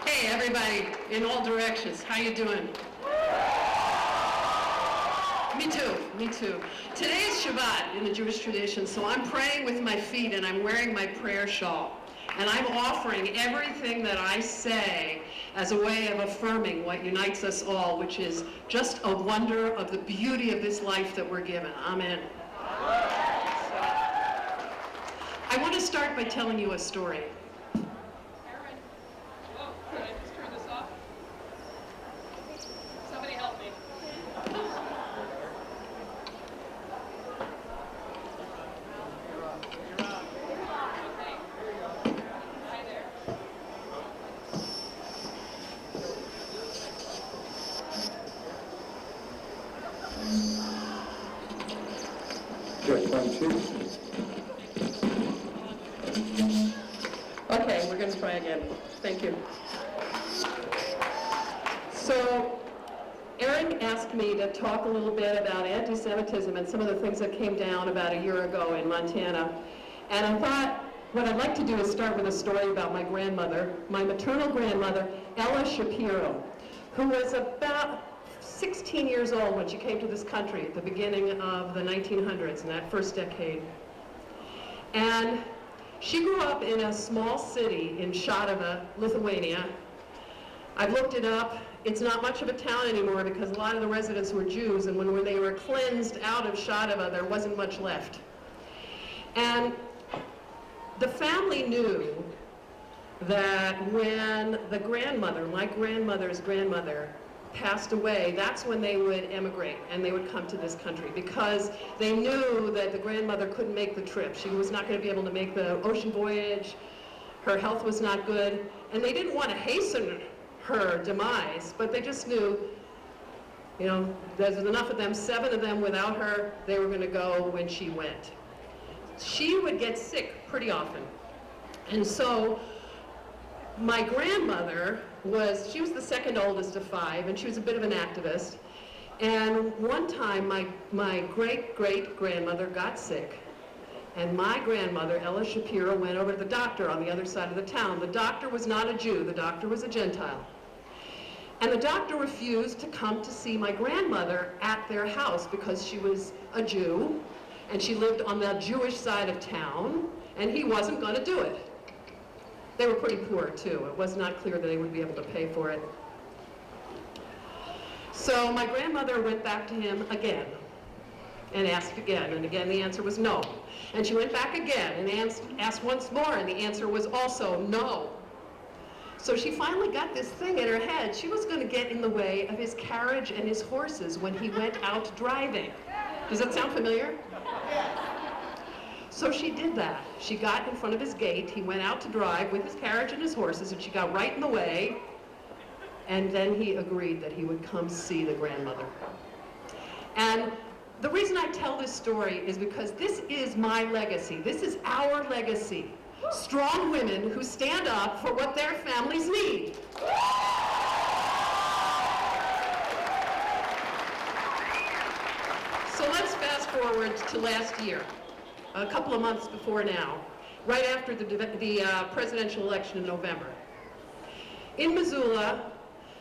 Hey, everybody in all directions. How you doing? Me too. Me too. Today is Shabbat in the Jewish tradition, so I'm praying with my feet and I'm wearing my prayer shawl. And I'm offering everything that I say as a way of affirming what unites us all, which is just a wonder of the beauty of this life that we're given. Amen. I want to start by telling you a story. Okay, we're going to try again. Thank you. So, Aaron asked me to talk a little bit about anti-Semitism and some of the things that came down about a year ago in Montana. And I thought what I'd like to do is start with a story about my grandmother, my maternal grandmother, Ella Shapiro, who was about 16 years old when she came to this country at the beginning of the 1900s, in that first decade. And she grew up in a small city in Šautava, Lithuania. I've looked it up. It's not much of a town anymore because a lot of the residents were Jews, and when they were cleansed out of Šautava, there wasn't much left. And the family knew that when the grandmother, my grandmother's grandmother, passed away, that's when they would emigrate and they would come to this country because they knew that the grandmother couldn't make the trip. She was not going to be able to make the ocean voyage. Her health was not good, and they didn't want to hasten her demise, but they just knew, you know, there's enough of them, 7 of them without her, they were going to go when she went. She would get sick pretty often, and so my grandmother she was the second oldest of 5, and she was a bit of an activist. And one time, my great-great-grandmother got sick, and my grandmother, Ella Shapiro, went over to the doctor on the other side of the town. The doctor was not a Jew, the doctor was a Gentile. And the doctor refused to come to see my grandmother at their house because she was a Jew, and she lived on the Jewish side of town, and he wasn't going to do it. They were pretty poor, too. It was not clear that they would be able to pay for it. So my grandmother went back to him again and asked again, and again the answer was no. And she went back again and asked once more, and the answer was also no. So she finally got this thing in her head. She was going to get in the way of his carriage and his horses when he went out driving. Does that sound familiar? So she did that. She got in front of his gate. He went out to drive with his carriage and his horses, and she got right in the way. And then he agreed that he would come see the grandmother. And the reason I tell this story is because this is my legacy. This is our legacy. Strong women who stand up for what their families need. So let's fast forward forward to last year, a couple of months before now, right after the presidential election in November. In Missoula,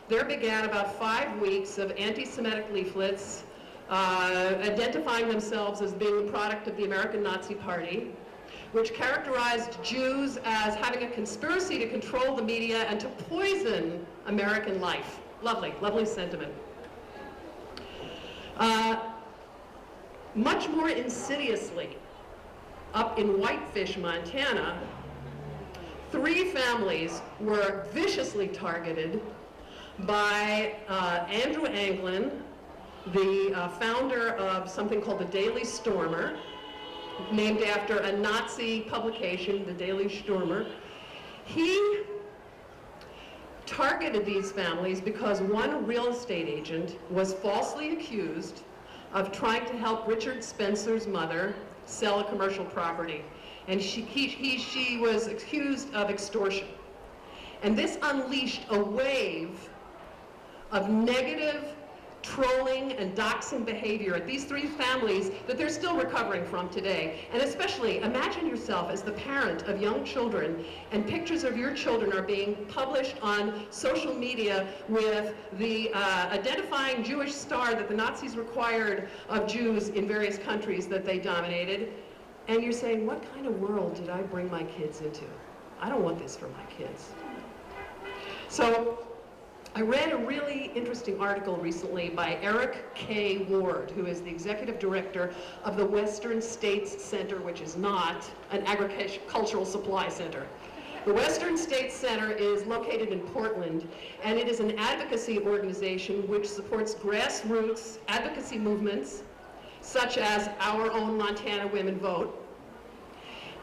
there began about 5 weeks of anti-Semitic leaflets identifying themselves as being the product of the American Nazi Party, which characterized Jews as having a conspiracy to control the media and to poison American life. Lovely, lovely sentiment. Much more insidiously, up in Whitefish, Montana, 3 families were viciously targeted by Andrew Anglin, the founder of something called the Daily Stormer, named after a Nazi publication, the Daily Stürmer. He targeted these families because one real estate agent was falsely accused of trying to help Richard Spencer's mother sell a commercial property. And she was accused of extortion. And this unleashed a wave of negative trolling and doxing behavior at these 3 families that they're still recovering from today. And especially, imagine yourself as the parent of young children, and pictures of your children are being published on social media with the identifying Jewish star that the Nazis required of Jews in various countries that they dominated. And you're saying, what kind of world did I bring my kids into? I don't want this for my kids. So I read a really interesting article recently by Eric K. Ward, who is the executive director of the Western States Center, which is not an agricultural supply center. The Western States Center is located in Portland, and it is an advocacy organization which supports grassroots advocacy movements, such as our own Montana Women Vote.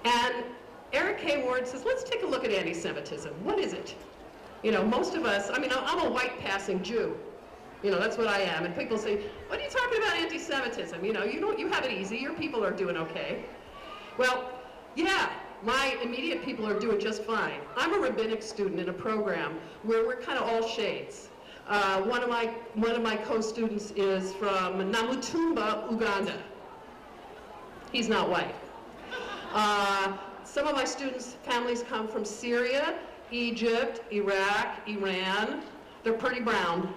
And Eric K. Ward says, let's take a look at anti-Semitism. What is it? You know, most of us, I mean, I'm a white passing Jew. You know, that's what I am. And people say, what are you talking about anti-Semitism? You know, you have it easy. Your people are doing okay. Well, yeah, my immediate people are doing just fine. I'm a rabbinic student in a program where we're kind of all shades. One of my co-students is from Namutumba, Uganda. He's not white. Some of my students' families come from Syria, Egypt, Iraq, Iran. They're pretty brown.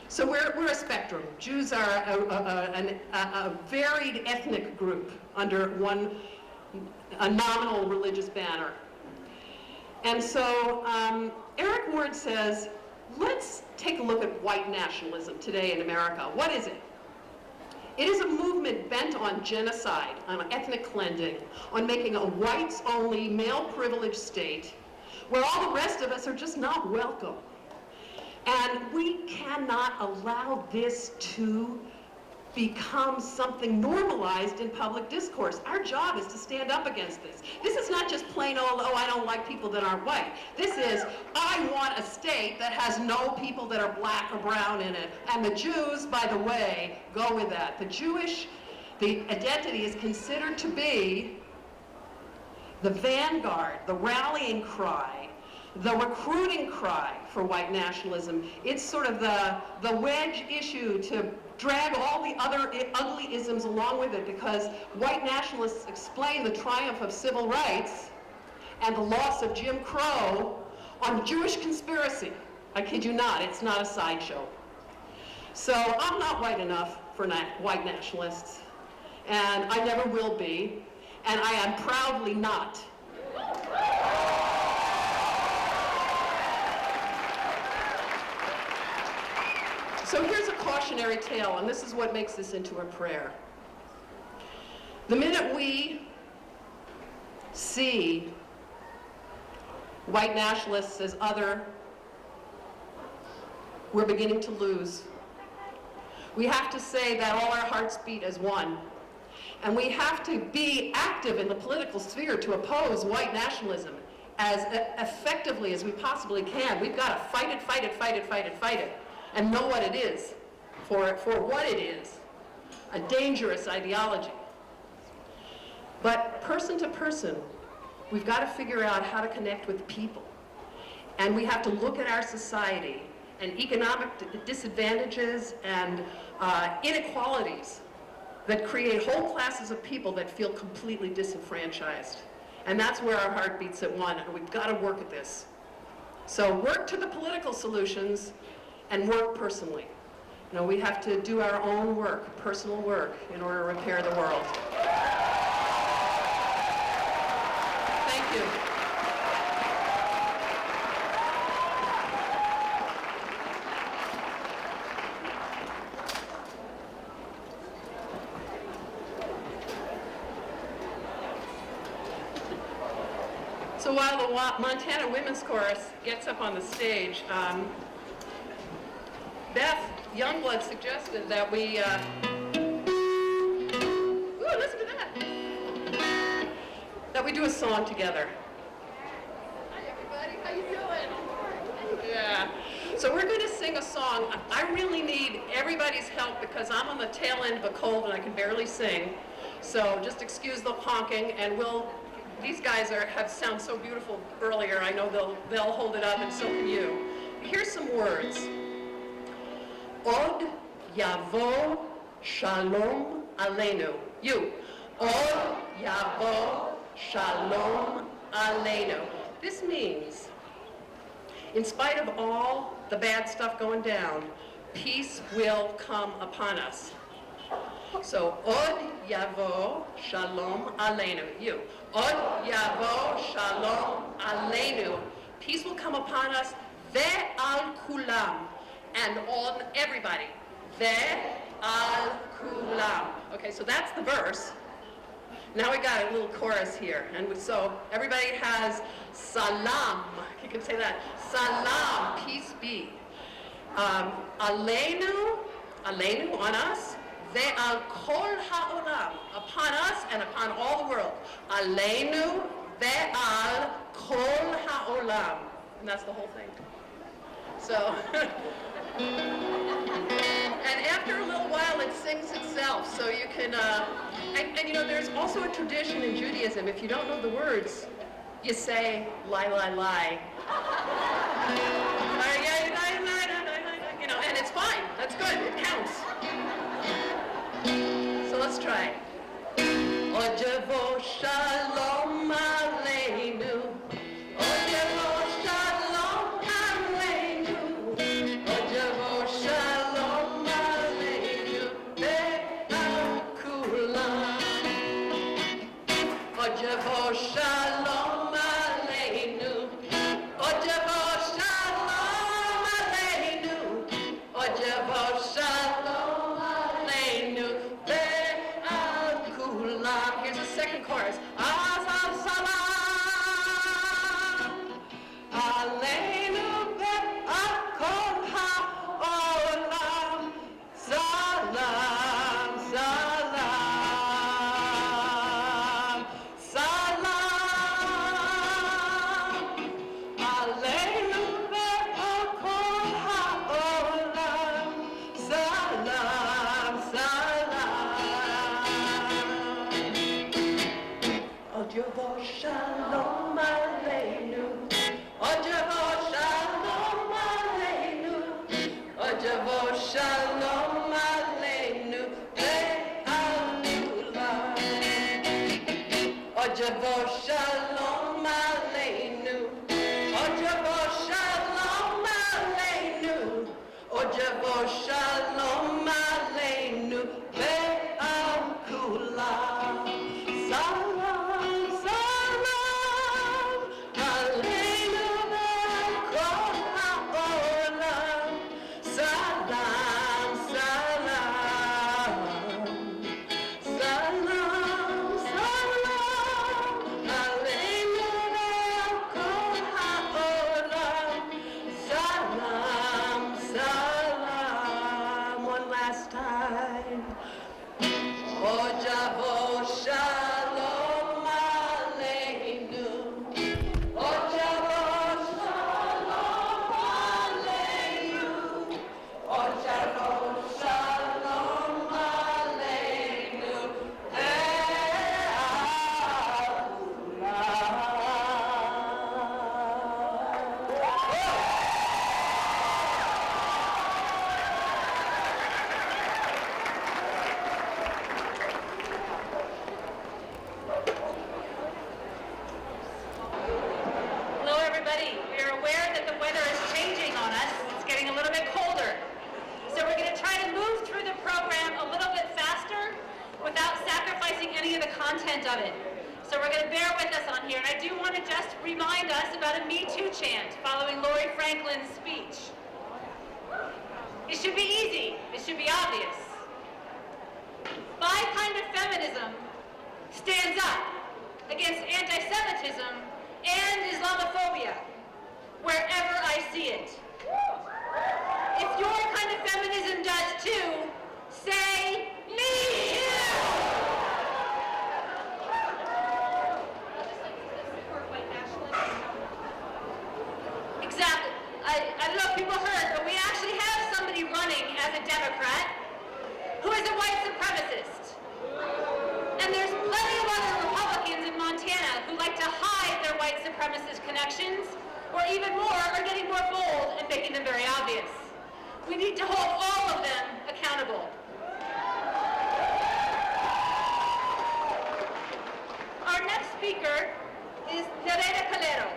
So we're a spectrum. Jews are a varied ethnic group under a nominal religious banner. And so Eric Ward says, let's take a look at white nationalism today in America. What is it? It is a movement bent on genocide, on ethnic cleansing, on making a whites-only, male-privileged state where all the rest of us are just not welcome. And we cannot allow this to become something normalized in public discourse. Our job is to stand up against this. This is not just plain old, oh, I don't like people that aren't white. This is, I want a state that has no people that are black or brown in it. And the Jews, by the way, go with that. The identity is considered to be the vanguard, the rallying cry, the recruiting cry for white nationalism. It's sort of the wedge issue to drag all the other ugly isms along with it, because white nationalists explain the triumph of civil rights and the loss of Jim Crow on the Jewish conspiracy. I kid you not, it's not a sideshow. So I'm not white enough for white nationalists, and I never will be, and I am proudly not. So here's a cautionary tale, and this is what makes this into a prayer. The minute we see white nationalists as other, we're beginning to lose. We have to say that all our hearts beat as one. And we have to be active in the political sphere to oppose white nationalism as effectively as we possibly can. We've got to fight it, fight it, fight it, fight it, fight it, and know what it is, for what it is, a dangerous ideology. But person to person, we've got to figure out how to connect with people. And we have to look at our society and economic disadvantages and inequalities that create whole classes of people that feel completely disenfranchised. And that's where our heart beats at one, and we've got to work at this. So work to the political solutions and work personally. You know, we have to do our own work, personal work, in order to repair the world. Thank you. So while the Montana Women's Chorus gets up on the stage, Beth Youngblood suggested that we, ooh, listen to that, that we do a song together. Hi everybody, how you doing? Yeah. So we're going to sing a song. I really need everybody's help because I'm on the tail end of a cold and I can barely sing. So just excuse the honking, and these guys have sound so beautiful earlier. I know they'll hold it up, and so can you. Here's some words. Od yavo shalom aleinu. You. Od yavo shalom aleinu. This means, in spite of all the bad stuff going down, peace will come upon us. So, Od yavo shalom aleinu. You. Od yavo shalom aleinu. Peace will come upon us. Ve'al kulam. And on everybody. Ve'al kulam. Okay, so that's the verse. Now we got a little chorus here. And so everybody has salam. You can say that. Salam, peace be. Aleinu, aleinu, on us. Ve'al kol ha'olam, upon us and upon all the world. Aleinu ve'al kol ha'olam. And that's the whole thing. So, and after a little while it sings itself, so you can, and you know, there's also a tradition in Judaism, if you don't know the words, you say, lie, lie, lie. You know, and it's fine, that's good, it counts. So let's try. Ojevo shalom aleinu. Ojevo shalom aleinu. Ojevo shalom aleinu. Ve'al kulam. Ojevo shalom aleinu. Ojevo shalom aleinu. Ojevo shalom aleinu. Ve'al kulam. Here's the second chorus. Azal salam. Aleinu ve'al kol ha'olam. Salam, salam, salam. Aleinu ve'al kol ha'olam. Salam, salam. Ojevo shalom aleinu. Ojevo shalom aleinu. Ojevo shalom aleinu. Ve'al kulam. Ojevo shalom aleinu. Ojevo shalom aleinu. Ojevo shalom aleinu. Ve'al kulam. Salam, salam. Aleinu ve'al kol ha'olam. Salam, salam. Salam, salam. Aleinu ve'al kol ha'olam. Salam, salam. content of it. So we're going to bear with us on here. And I do want to just remind us about a Me Too chant following Lori Franklin's speech. It should be easy. It should be obvious. My kind of feminism stands up against anti-Semitism and Islamophobia wherever I see it. If your kind of feminism does too, say, me too! Exactly. I don't know if people heard, but we actually have somebody running as a Democrat who is a white supremacist. And there's plenty of other Republicans in Montana who like to hide their white supremacist connections, or even more, are getting more bold and making them very obvious. We need to hold all of them accountable. Our next speaker is Nereida Calero.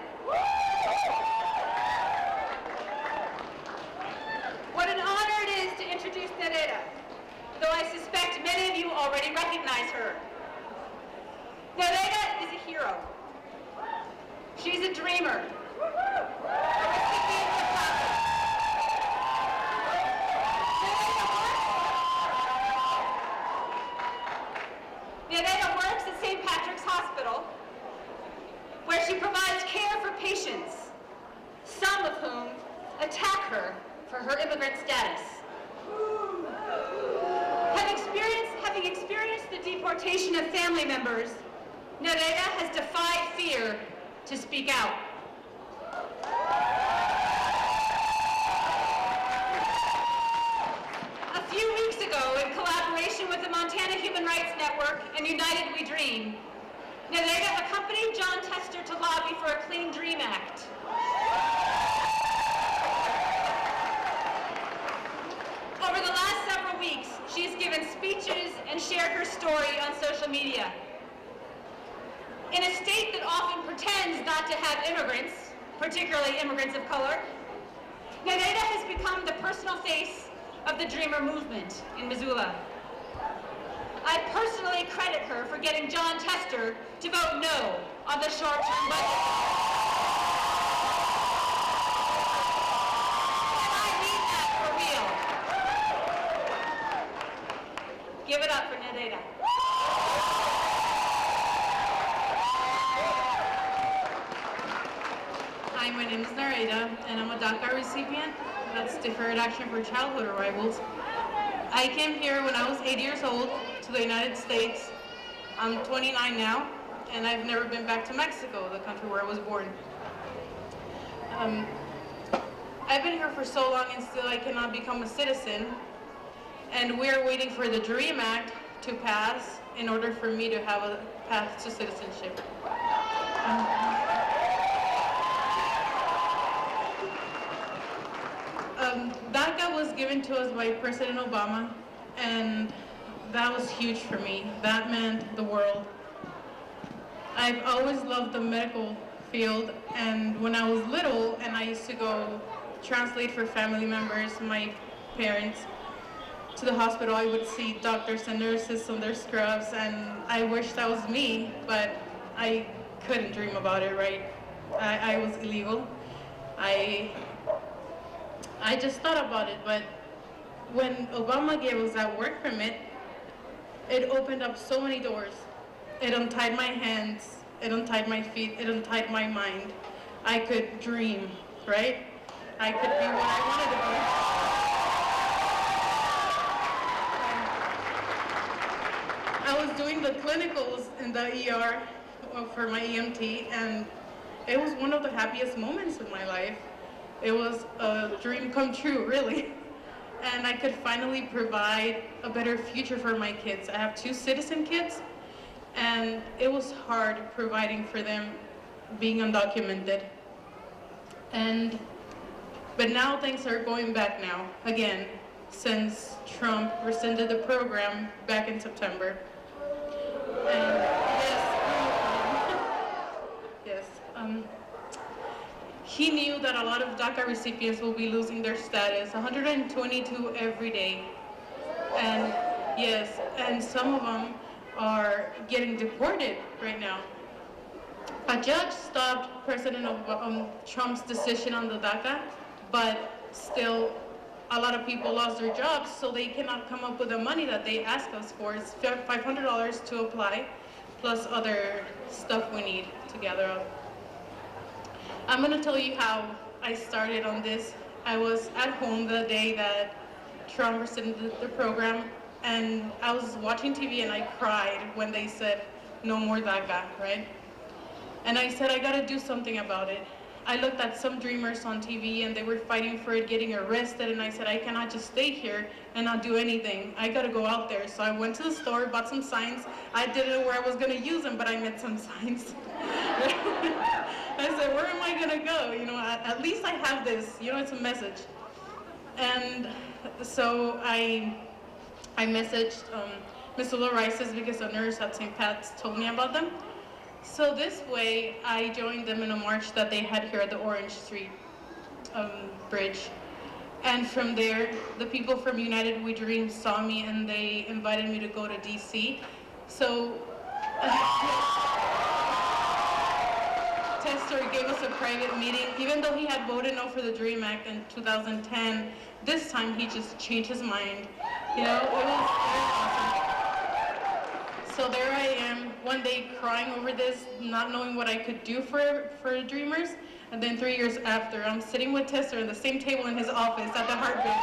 What an honor it is to introduce Nereida, though I suspect many of you already recognize her. Nereida is a hero. She's a dreamer. A recipient of purpose. Nereida works at St. Patrick's Hospital, where she provides care for patients, some of whom attack her for her immigrant status. Having experienced the deportation of family members, Nereida has defied fear to speak out. A few weeks ago, in collaboration with the Montana Human Rights Network and United We Dream, Nereida accompanied Jon Tester to lobby for a Clean Dream Act. Over the last several weeks, she has given speeches and shared her story on social media. In a state that often pretends not to have immigrants, particularly immigrants of color, Nereida has become the personal face of the Dreamer movement in Missoula. I personally credit her for getting Jon Tester to vote no on the short-term budget. And I mean that for real. Give it up for Nereida. Hi, my name is Nereida, and I'm a DACA recipient. That's Deferred Action for Childhood Arrivals. I came here when I was 8 years old to the United States. I'm 29 now, and I've never been back to Mexico, the country where I was born. I've been here for so long and still I cannot become a citizen, and we're waiting for the DREAM Act to pass in order for me to have a path to citizenship. DACA was given to us by President Obama, and that was huge for me. That meant the world. I've always loved the medical field, and when I was little and I used to go translate for family members, my parents, to the hospital, I would see doctors and nurses on their scrubs, and I wish that was me, but I couldn't dream about it, right? I was illegal. I just thought about it, but when Obama gave us that work permit, it opened up so many doors. It untied my hands, it untied my feet, it untied my mind. I could dream, right? I could be what I wanted to be. I was doing the clinicals in the ER for my EMT, and it was one of the happiest moments of my life. It was a dream come true, really. And I could finally provide a better future for my kids. I have 2 citizen kids, and it was hard providing for them being undocumented. But now things are going back now, again, since Trump rescinded the program back in September. And yes, he knew that a lot of DACA recipients will be losing their status, 122 every day. And yes, and some of them are getting deported right now. A judge stopped President Trump's decision on the DACA, but still a lot of people lost their jobs, so they cannot come up with the money that they ask us for. It's $500 to apply, plus other stuff we need to gather up. I'm gonna tell you how I started on this. I was at home the day that Trump rescinded the program, and I was watching TV and I cried when they said, no more DACA, right? And I said, I gotta do something about it. I looked at some dreamers on TV and they were fighting for it, getting arrested, and I said, I cannot just stay here and not do anything. I gotta go out there. So I went to the store, bought some signs. I didn't know where I was gonna use them, but I met some signs. I said, where am I gonna go? You know, at least I have this, you know, it's a message. And so I messaged Ms. Rices because a nurse at St. Pat's told me about them. So this way, I joined them in a march that they had here at the Orange Street Bridge. And from there, the people from United We Dream saw me and they invited me to go to DC. So Tester gave us a private meeting. Even though he had voted no for the DREAM Act in 2010, this time he just changed his mind. You know, it was very awesome. So there I am, one day crying over this, not knowing what I could do for Dreamers. And then 3 years after, I'm sitting with Tester at the same table in his office at the Hart Building.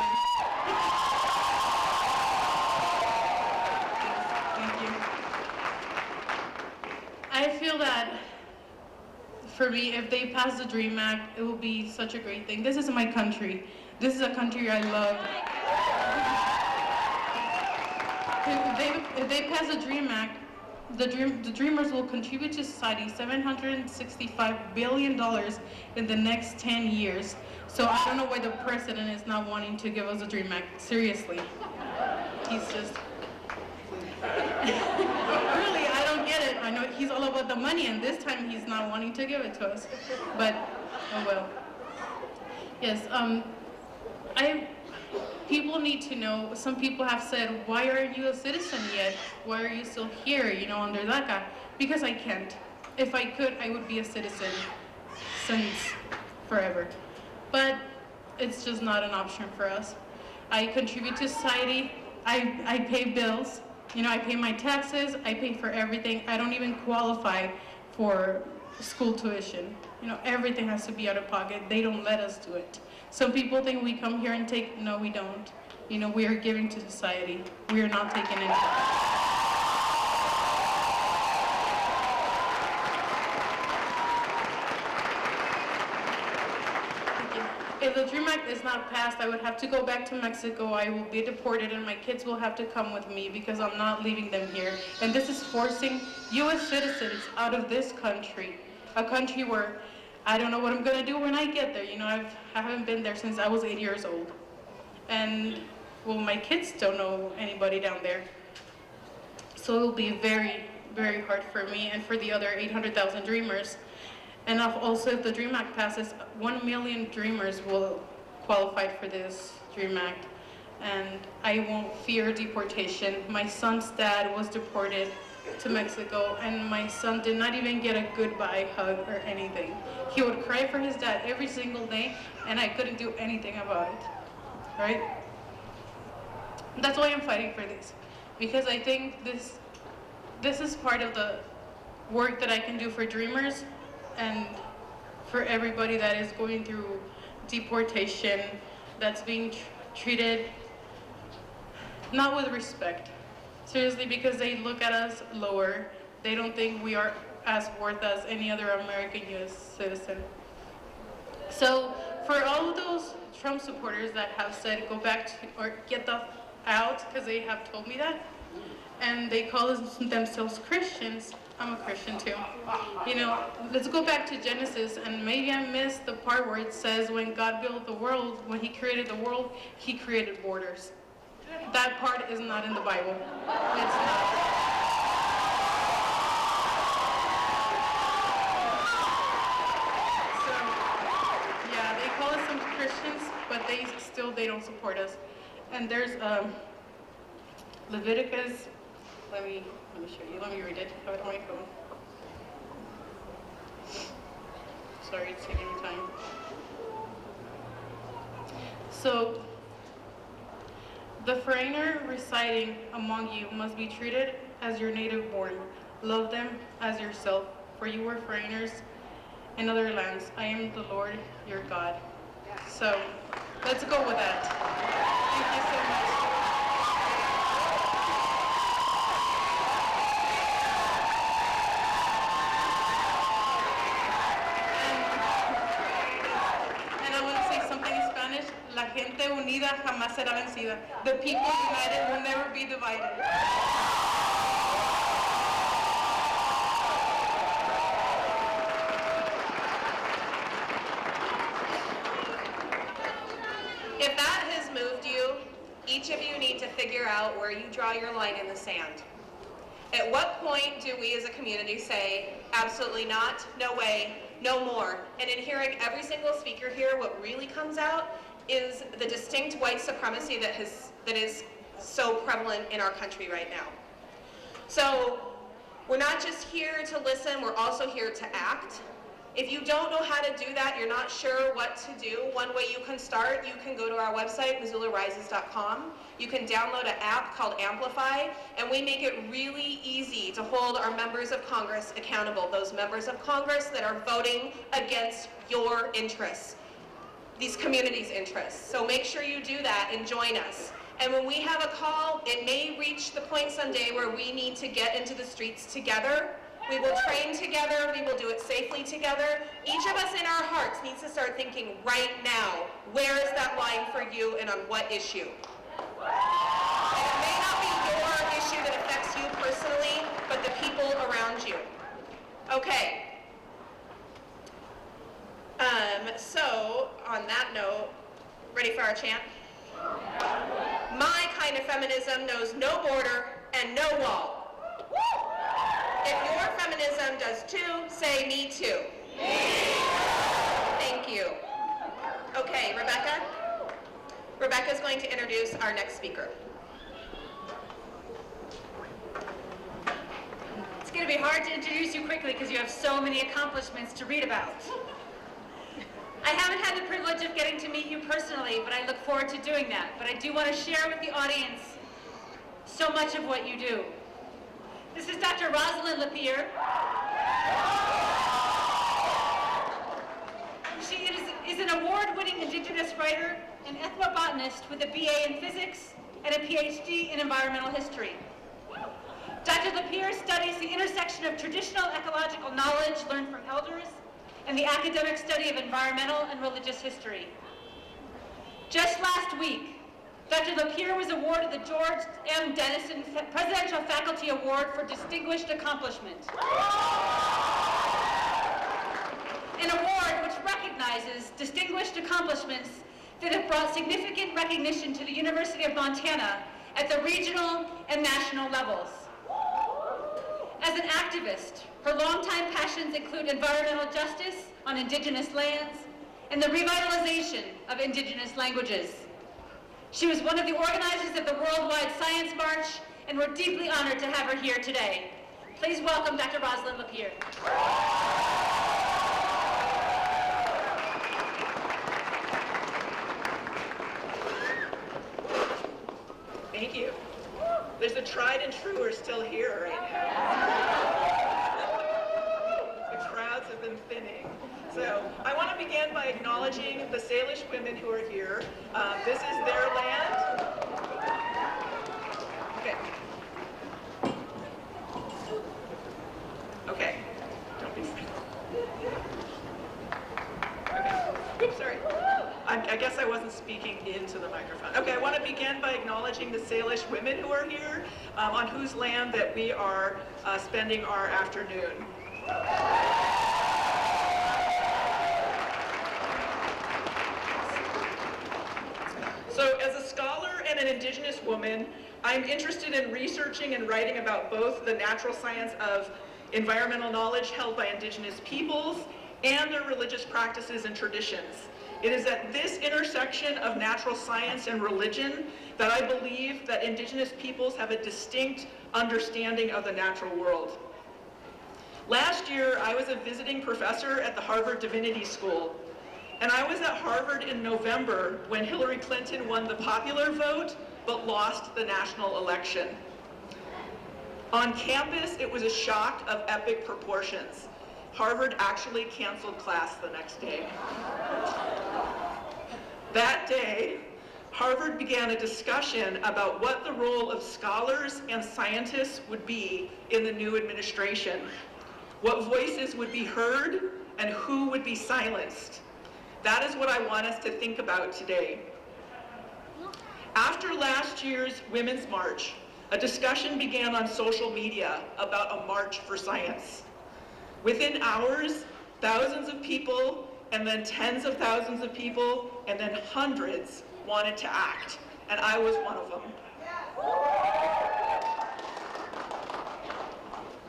Thank you. I feel that for me, if they pass the DREAM Act, it will be such a great thing. This is my country. This is a country I love. If they pass the DREAM Act, the Dreamers will contribute to society $765 billion in the next 10 years. So I don't know why the president is not wanting to give us a DREAM Act. Seriously. He's just... Really, I don't get it. I know he's all about the money, and this time he's not wanting to give it to us. But, oh well. Yes, people need to know, some people have said, why aren't you a citizen yet? Why are you still here, you know, under DACA? Because I can't. If I could, I would be a citizen since forever. But it's just not an option for us. I contribute to society, I pay bills, you know, I pay my taxes, I pay for everything. I don't even qualify for school tuition. You know, everything has to be out of pocket. They don't let us do it. Some people think we come here and take, no, we don't. You know, we are giving to society. We are not taking anything. If the DREAM Act is not passed, I would have to go back to Mexico. I will be deported and my kids will have to come with me because I'm not leaving them here. And this is forcing U.S. citizens out of this country, a country where I don't know what I'm gonna do when I get there. You know, I haven't been there since I was 8 years old. And, well, my kids don't know anybody down there. So it'll be very, very hard for me and for the other 800,000 Dreamers. And also, if the DREAM Act passes, 1 million Dreamers will qualify for this DREAM Act. And I won't fear deportation. My son's dad was deported to Mexico, and my son did not even get a goodbye hug or anything. He would cry for his dad every single day, and I couldn't do anything about it, right? That's why I'm fighting for this, because I think this is part of the work that I can do for Dreamers and for everybody that is going through deportation, that's being treated not with respect. Seriously, because they look at us lower. They don't think we are as worth as any other American U.S. citizen. So for all of those Trump supporters that have said go back to, or get the out, because they have told me that, and they call themselves Christians, I'm a Christian too. You know, let's go back to Genesis, and maybe I missed the part where it says when God built the world, when he created the world, he created borders. That part is not in the Bible. It's not. So, yeah, they call us some Christians, but they don't support us. And there's Leviticus Let me show you. Let me read it. I have it on my phone. Sorry, it's taking time. So, the foreigner residing among you must be treated as your native born. Love them as yourself, for you were foreigners in other lands. I am the Lord your God. So, let's go with that. Thank you so much. And I want to say something in Spanish. La gente unida jamás será vencida. The people united will never be divided. If that has moved you, each of you need to figure out where you draw your line in the sand. At what point do we as a community say, absolutely not, no way, no more? And in hearing every single speaker here, what really comes out is the distinct white supremacy that is so prevalent in our country right now. So we're not just here to listen, we're also here to act. If you don't know how to do that, you're not sure what to do, one way you can start, you can go to our website, MissoulaRises.com. You can download an app called Amplify, and we make it really easy to hold our members of Congress accountable, those members of Congress that are voting against your interests, these communities' interests. So make sure you do that and join us. And when we have a call, it may reach the point someday where we need to get into the streets together. We will train together, we will do it safely together. Each of us in our hearts needs to start thinking right now, where is that line for you and on what issue? And it may not be your issue that affects you personally, but the people around you. Okay. So, on that note, ready for our chant? My kind of feminism knows no border and no wall. If your feminism does too, say me too. Thank you. Okay, Rebecca? Rebecca's going to introduce our next speaker. It's going to be hard to introduce you quickly because you have so many accomplishments to read about. I haven't had the privilege of getting to meet you personally, but I look forward to doing that. But I do want to share with the audience so much of what you do. This is Dr. Rosalind Lapierre. She is an award-winning Indigenous writer and ethnobotanist with a BA in physics and a PhD in environmental history. Dr. Lapierre studies the intersection of traditional ecological knowledge learned from elders and the academic study of environmental and religious history. Just last week, Dr. Lapierre was awarded the George M. Dennison Presidential Faculty Award for Distinguished Accomplishment. An award which recognizes distinguished accomplishments that have brought significant recognition to the University of Montana at the regional and national levels. As an activist, her longtime passions include environmental justice on Indigenous lands and the revitalization of Indigenous languages. She was one of the organizers of the Worldwide Science March, and we're deeply honored to have her here today. Please welcome Dr. Rosalind Lapierre. Thank you. There's a tried and true are still here right now. The crowds have been thinning. So I want to begin by acknowledging the Salish women who are here. This is their land. Okay. Okay. Don't be silent. Okay. Oops, sorry. I guess I wasn't speaking into the microphone. Okay, I want to begin by acknowledging the Salish women who are here, on whose land that we are spending our afternoon. So as a scholar and an Indigenous woman, I'm interested in researching and writing about both the natural science of environmental knowledge held by Indigenous peoples and their religious practices and traditions. It is at this intersection of natural science and religion that I believe that Indigenous peoples have a distinct understanding of the natural world. Last year, I was a visiting professor at the Harvard Divinity School, and I was at Harvard in November when Hillary Clinton won the popular vote but lost the national election. On campus, it was a shock of epic proportions. Harvard actually canceled class the next day. That day, Harvard began a discussion about what the role of scholars and scientists would be in the new administration, what voices would be heard, and who would be silenced. That is what I want us to think about today. After last year's Women's March, a discussion began on social media about a march for science. Within hours, thousands of people, and then tens of thousands of people, and then hundreds wanted to act, and I was one of them.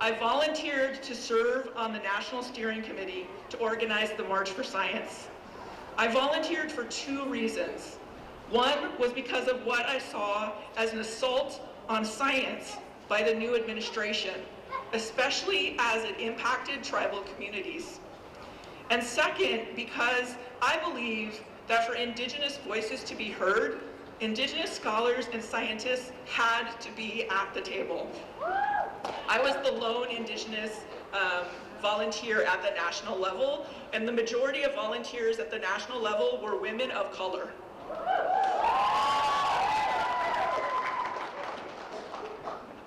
I volunteered to serve on the National Steering Committee to organize the March for Science. I volunteered for two reasons. One was because of what I saw as an assault on science by the new administration, especially as it impacted tribal communities. And second, because I believe that for Indigenous voices to be heard, Indigenous scholars and scientists had to be at the table. I was the lone Indigenous volunteer at the national level, and the majority of volunteers at the national level were women of color.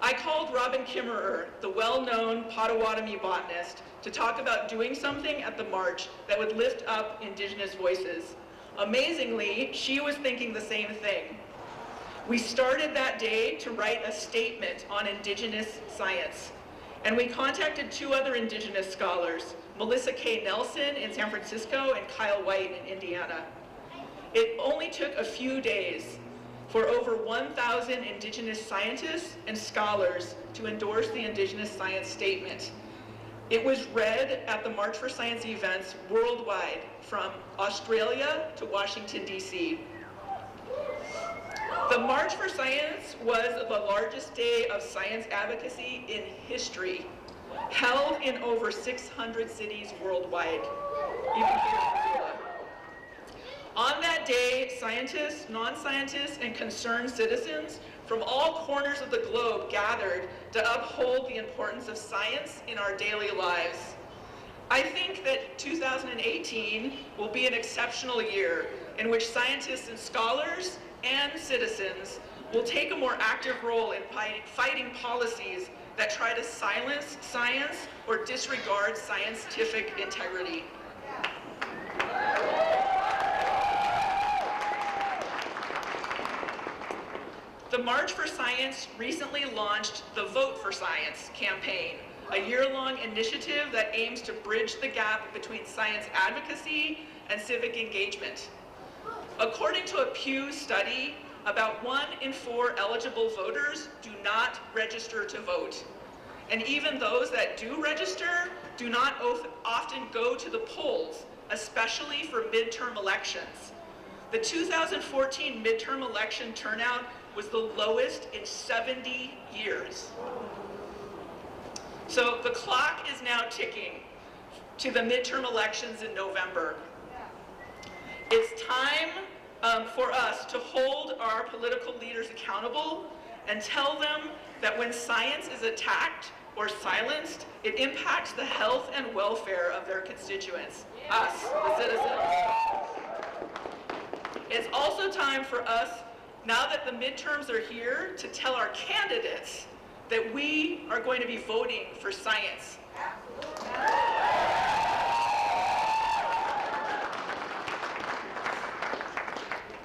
I called Robin Kimmerer, the well-known Potawatomi botanist, to talk about doing something at the march that would lift up Indigenous voices. Amazingly, she was thinking the same thing. We started that day to write a statement on Indigenous science, and we contacted two other Indigenous scholars, Melissa K. Nelson in San Francisco and Kyle White in Indiana. It only took a few days for over 1,000 Indigenous scientists and scholars to endorse the Indigenous Science Statement. It was read at the March for Science events worldwide, from Australia to Washington, D.C. The March for Science was the largest day of science advocacy in history, held in over 600 cities worldwide, even here in Missoula. On that day, scientists, non-scientists, and concerned citizens from all corners of the globe gathered to uphold the importance of science in our daily lives. I think that 2018 will be an exceptional year in which scientists and scholars and citizens will take a more active role in fighting policies that try to silence science or disregard scientific integrity. The March for Science recently launched the Vote for Science campaign, a year-long initiative that aims to bridge the gap between science advocacy and civic engagement. According to a Pew study, about 1 in 4 eligible voters do not register to vote. And even those that do register do not often go to the polls, especially for midterm elections. The 2014 midterm election turnout was the lowest in 70 years. So the clock is now ticking to the midterm elections in November. It's time for us to hold our political leaders accountable and tell them that when science is attacked or silenced, it impacts the health and welfare of their constituents, us, the citizens. It's also time for us, now that the midterms are here, to tell our candidates that we are going to be voting for science.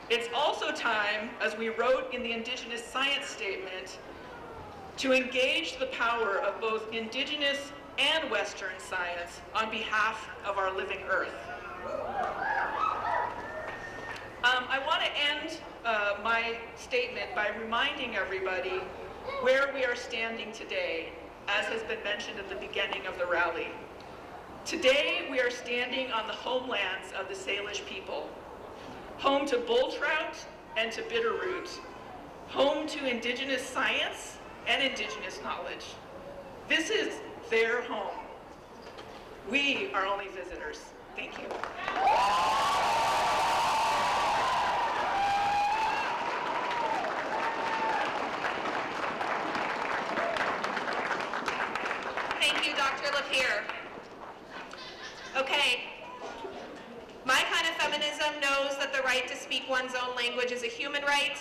It's also time, as we wrote in the Indigenous Science Statement, to engage the power of both Indigenous and Western science on behalf of our living Earth. I want to end my statement by reminding everybody where we are standing today, as has been mentioned at the beginning of the rally. Today, we are standing on the homelands of the Salish people, home to bull trout and to bitterroot, home to indigenous science and indigenous knowledge. This is their home. We are only visitors. Thank you. Thank you, Dr. Lapierre. Okay. My kind of feminism knows that the right to speak one's own language is a human right,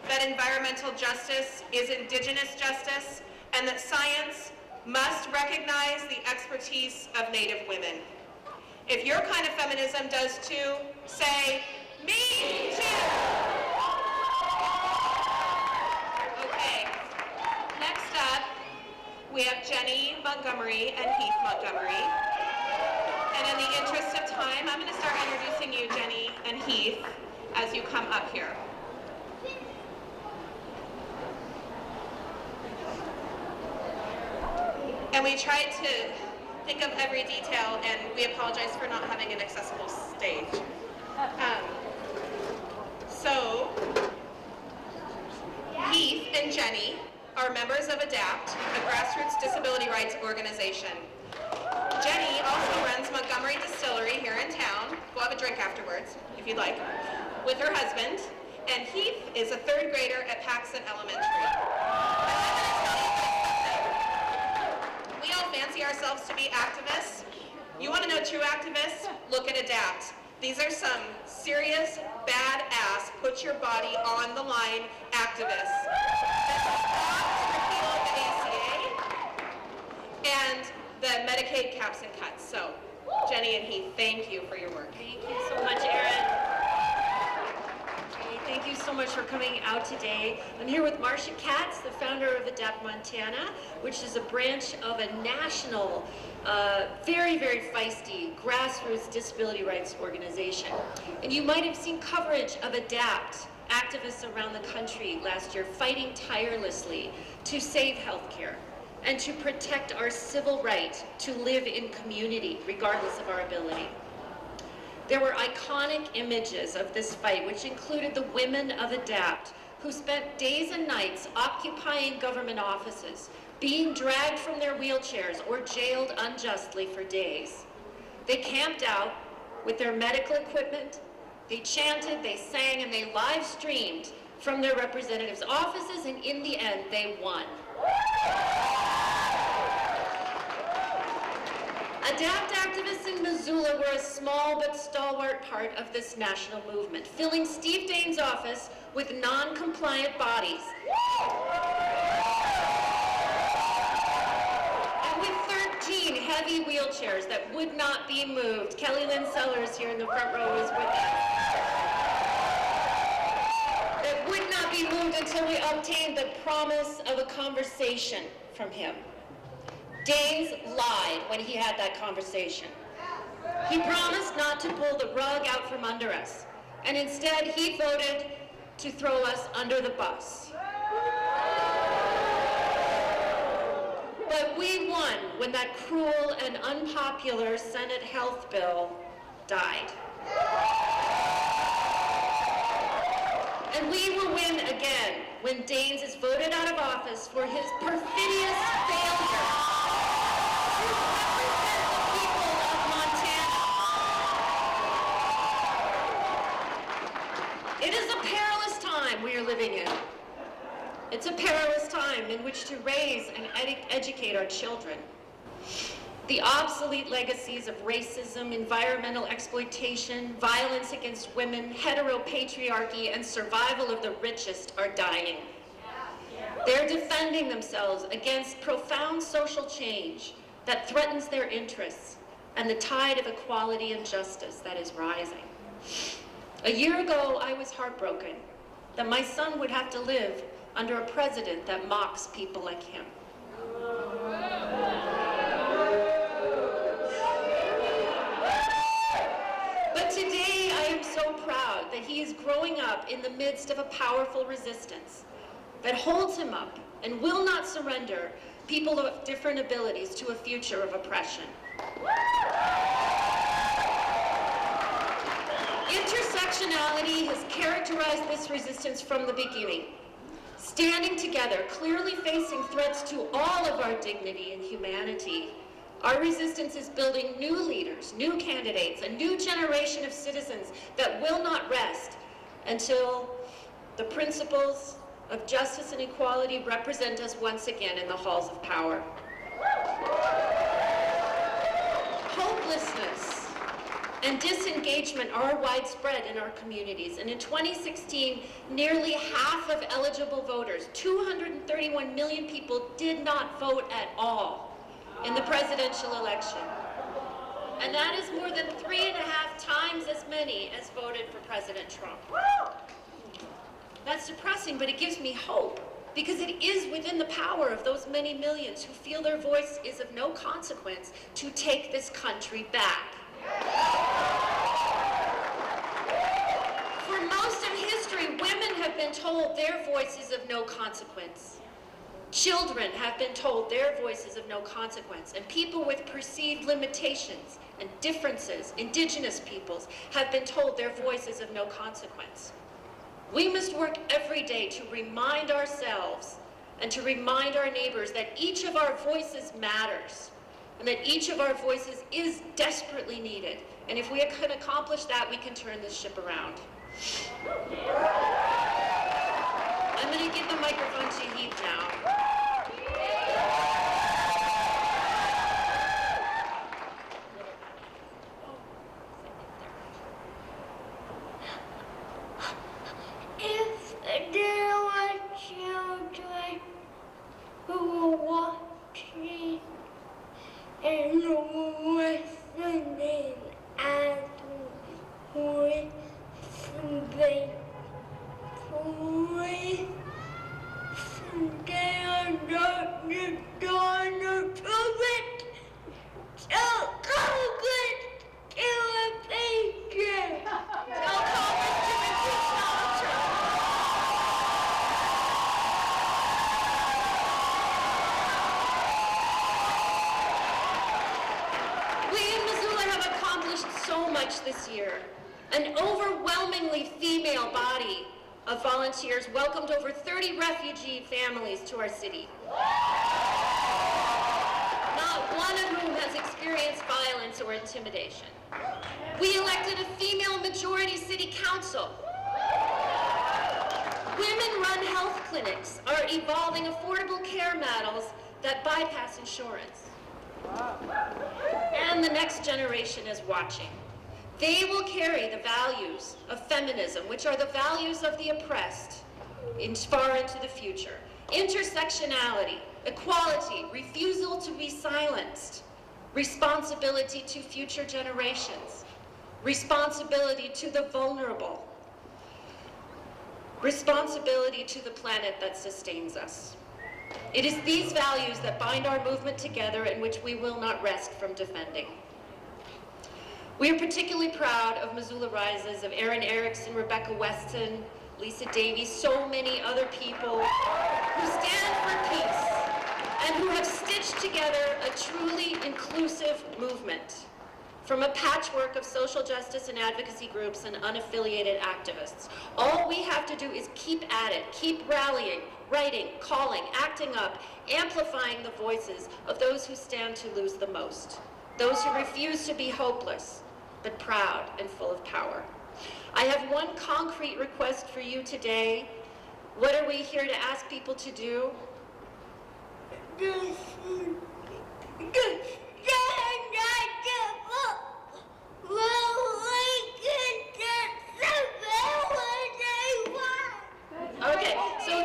that environmental justice is indigenous justice, and that science must recognize the expertise of Native women. If your kind of feminism does too, say, me too! Okay, next up, we have Jenny Montgomery and Heath Montgomery. And in the interest of time, I'm going to start introducing you, Jenny and Heath, as you come up here. And we tried to think of every detail, and we apologize for not having an accessible stage. So, Heath and Jenny are members of ADAPT, a grassroots disability rights organization. Jenny also runs Montgomery Distillery here in town. We'll have a drink afterwards, if you'd like, with her husband. And Heath is a third grader at Paxton Elementary. We all fancy ourselves to be activists. You want to know true activists? Look at ADAPT. These are some serious, badass, put your body on the line activists. And the Medicaid caps and cuts. So, Jenny and Heath, thank you for your work. Thank you so much, Erin. Okay, thank you so much for coming out today. I'm here with Marcia Katz, the founder of ADAPT Montana, which is a branch of a national, very, very feisty grassroots disability rights organization. And you might have seen coverage of ADAPT activists around the country last year fighting tirelessly to save healthcare and to protect our civil right to live in community, regardless of our ability. There were iconic images of this fight, which included the women of ADAPT, who spent days and nights occupying government offices, being dragged from their wheelchairs or jailed unjustly for days. They camped out with their medical equipment, they chanted, they sang, and they live streamed from their representatives' offices, and in the end, they won. ADAPT activists in Missoula were a small but stalwart part of this national movement, filling Steve Daines' office with non-compliant bodies. And with 13 heavy wheelchairs that would not be moved. Kelly Lynn Sellers here in the front row is with us. That would not be moved until we obtained the promise of a conversation from him. Daines lied when he had that conversation. He promised not to pull the rug out from under us, and instead he voted to throw us under the bus. But we won when that cruel and unpopular Senate health bill died. And we will win again when Daines is voted out of office for his perfidious failure to represent the people of Montana. It is a perilous time we are living in. It's a perilous time in which to raise and educate our children. The obsolete legacies of racism, environmental exploitation, violence against women, heteropatriarchy, and survival of the richest are dying. They're defending themselves against profound social change that threatens their interests and the tide of equality and justice that is rising. A year ago, I was heartbroken that my son would have to live under a president that mocks people like him. But today, I am so proud that he is growing up in the midst of a powerful resistance that holds him up and will not surrender people of different abilities to a future of oppression. Intersectional Intersectionality has characterized this resistance from the beginning. Standing together, clearly facing threats to all of our dignity and humanity, our resistance is building new leaders, new candidates, a new generation of citizens that will not rest until the principles of justice and equality represent us once again in the halls of power. Hopelessness and disengagement are widespread in our communities, and in 2016, nearly half of eligible voters, 231 million people, did not vote at all in the presidential election. And that is more than 3.5 times as many as voted for President Trump. That's depressing, but it gives me hope, because it is within the power of those many millions who feel their voice is of no consequence to take this country back. For most of history, women have been told their voice is of no consequence. Children have been told their voice is of no consequence, and people with perceived limitations and differences, indigenous peoples, have been told their voice is of no consequence. We must work every day to remind ourselves and to remind our neighbors that each of our voices matters, and that each of our voices is desperately needed. And if we can accomplish that, we can turn this ship around. I'm going to give the microphone to Heath now. If there were children who were watching and listening as we speak, please stay under the Donald Trump. So Congress to impeach him. So Congress to impeach Donald Trump. We in Missoula have accomplished so much this year. An overwhelmingly female body of volunteers welcomed over 30 refugee families to our city. Not one of whom has experienced violence or intimidation. We elected a female majority city council. Women-run health clinics are evolving affordable care models that bypass insurance. And the next generation is watching. They will carry the values of feminism, which are the values of the oppressed, far into the future. Intersectionality, equality, refusal to be silenced, responsibility to future generations, responsibility to the vulnerable, responsibility to the planet that sustains us. It is these values that bind our movement together and which we will not rest from defending. We are particularly proud of Missoula Rises, of Erin Erickson, Rebecca Weston, Lisa Davies, so many other people who stand for peace and who have stitched together a truly inclusive movement from a patchwork of social justice and advocacy groups and unaffiliated activists. All we have to do is keep at it, keep rallying, writing, calling, acting up, amplifying the voices of those who stand to lose the most, those who refuse to be hopeless, but proud and full of power. I have one concrete request for you today. What are we here to ask people to do? Okay, so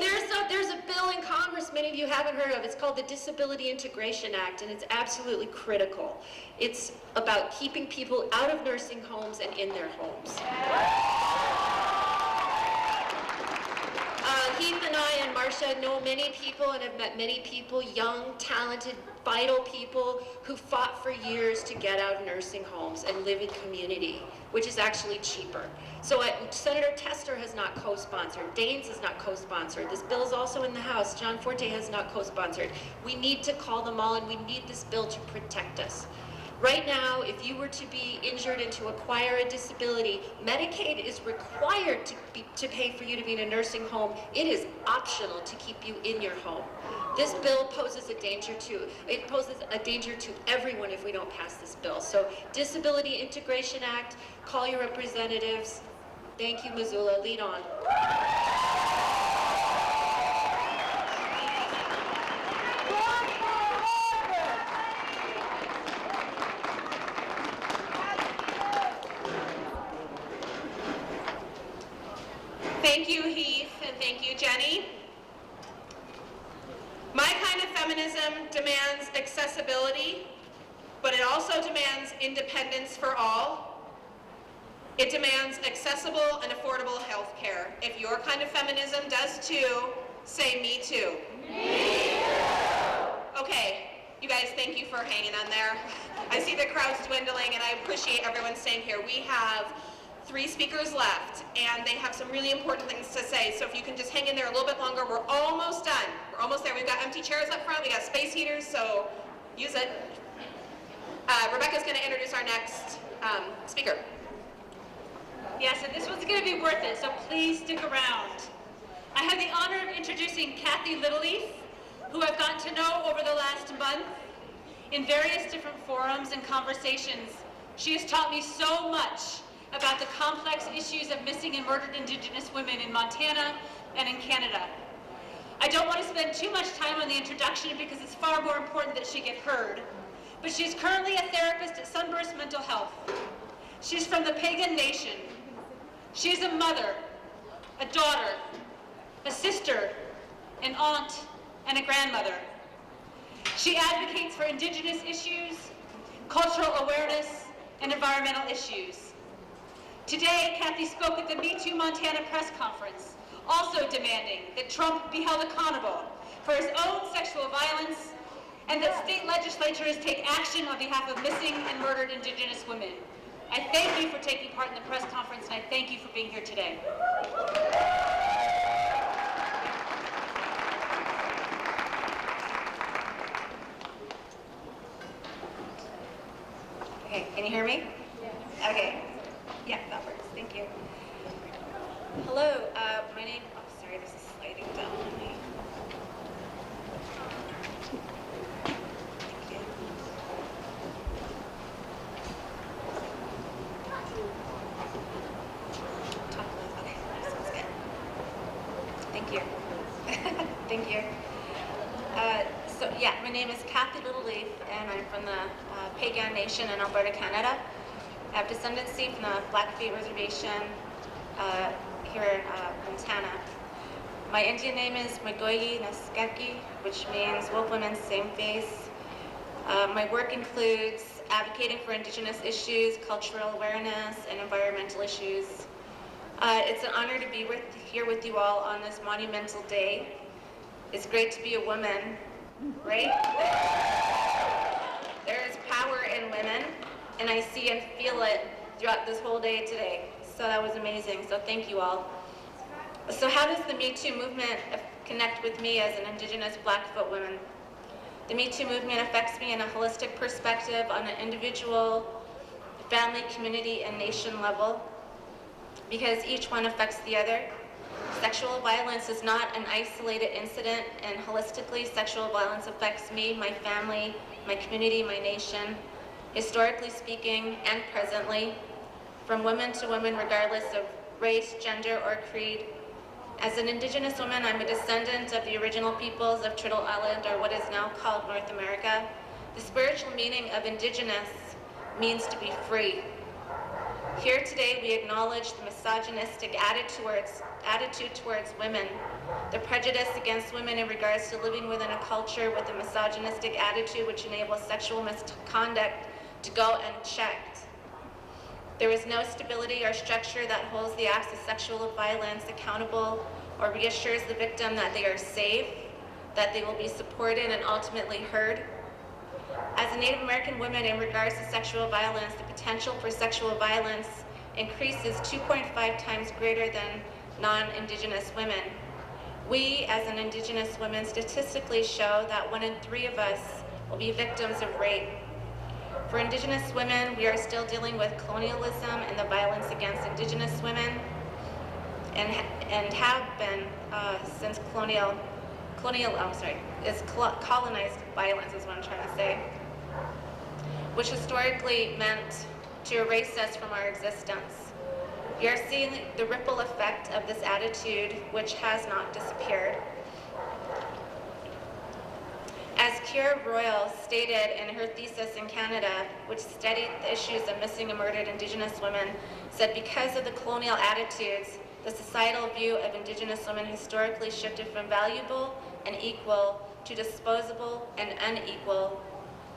there's a bill in Congress many of you haven't heard of. It's called the Disability Integration Act, and it's absolutely critical. It's about keeping people out of nursing homes and in their homes. Heath and I and Marcia know many people and have met many people, young, talented, vital people who fought for years to get out of nursing homes and live in community, which is actually cheaper. So Senator Tester has not co-sponsored. Daines has not co-sponsored. This bill is also in the House. John Forte has not co-sponsored. We need to call them all, and we need this bill to protect us. Right now, if you were to be injured and to acquire a disability, Medicaid is required to pay for you to be in a nursing home. It is optional to keep you in your home. This bill poses a danger to everyone if we don't pass this bill. So Disability Integration Act, call your representatives. Thank you, Missoula. Lead on. Thank you, Heath, and thank you, Jenny. My kind of feminism demands accessibility, but it also demands independence for all. It demands accessible and affordable health care. If your kind of feminism does too, say me too. Me too! Okay, you guys, thank you for hanging on there. I see the crowd's dwindling, and I appreciate everyone staying here. We have 3 speakers left, and they have some really important things to say, so if you can just hang in there a little bit longer, we're almost done. We're almost there. We've got empty chairs up front, we got space heaters, so use it. Rebecca's going to introduce our next speaker. Yes, and this one's going to be worth it, so please stick around. I have the honor of introducing Kathy Littleleaf, who I've gotten to know over the last month in various different forums and conversations. She has taught me so much about the complex issues of missing and murdered Indigenous women in Montana and in Canada. I don't want to spend too much time on the introduction because it's far more important that she get heard, but she's currently a therapist at Sunburst Mental Health. She's from the Pagan Nation. She's a mother, a daughter, a sister, an aunt, and a grandmother. She advocates for Indigenous issues, cultural awareness, and environmental issues. Today, Kathy spoke at the Me Too Montana press conference, also demanding that Trump be held accountable for his own sexual violence and that state legislatures take action on behalf of missing and murdered Indigenous women. I thank you for taking part in the press conference, and I thank you for being here today. Okay, can you hear me? Yeah. Okay. Yeah, that works. Thank you. Hello, my name, oh sorry, this is sliding down on me. Thank you. Talk a little, okay, this one's good. Thank you. Thank you. So yeah, my name is Kathy Littleleaf, and I'm from the Pagan Nation in Alberta, Canada. I have descendancy from the Blackfeet Reservation here in Montana. My Indian name is Magoyi Naskaki, which means Wolf Women's Same Face. My work includes advocating for Indigenous issues, cultural awareness, and environmental issues. It's an honor to be here with you all on this monumental day. It's great to be a woman, right? There is power in women, and I see and feel it throughout this whole day today. So that was amazing, so thank you all. So how does the Me Too movement connect with me as an Indigenous Blackfoot woman? The Me Too movement affects me in a holistic perspective on an individual, family, community, and nation level, because each one affects the other. Sexual violence is not an isolated incident, and holistically, sexual violence affects me, my family, my community, my nation, historically speaking and presently, from woman to woman regardless of race, gender, or creed. As an Indigenous woman, I'm a descendant of the original peoples of Turtle Island, or what is now called North America. The spiritual meaning of Indigenous means to be free. Here today, we acknowledge the misogynistic attitude towards women, the prejudice against women in regards to living within a culture with a misogynistic attitude which enables sexual misconduct to go unchecked. There is no stability or structure that holds the acts of sexual violence accountable or reassures the victim that they are safe, that they will be supported and ultimately heard. As a Native American woman, in regards to sexual violence, the potential for sexual violence increases 2.5 times greater than non-Indigenous women. We, as an Indigenous woman, statistically show that 1 in 3 of us will be victims of rape. For Indigenous women, we are still dealing with colonialism and the violence against Indigenous women, and have been since colonized violence is what I'm trying to say, which historically meant to erase us from our existence. We are seeing the ripple effect of this attitude, which has not disappeared. As Kira Royal stated in her thesis in Canada, which studied the issues of missing and murdered Indigenous women, said because of the colonial attitudes, the societal view of Indigenous women historically shifted from valuable and equal to disposable and unequal,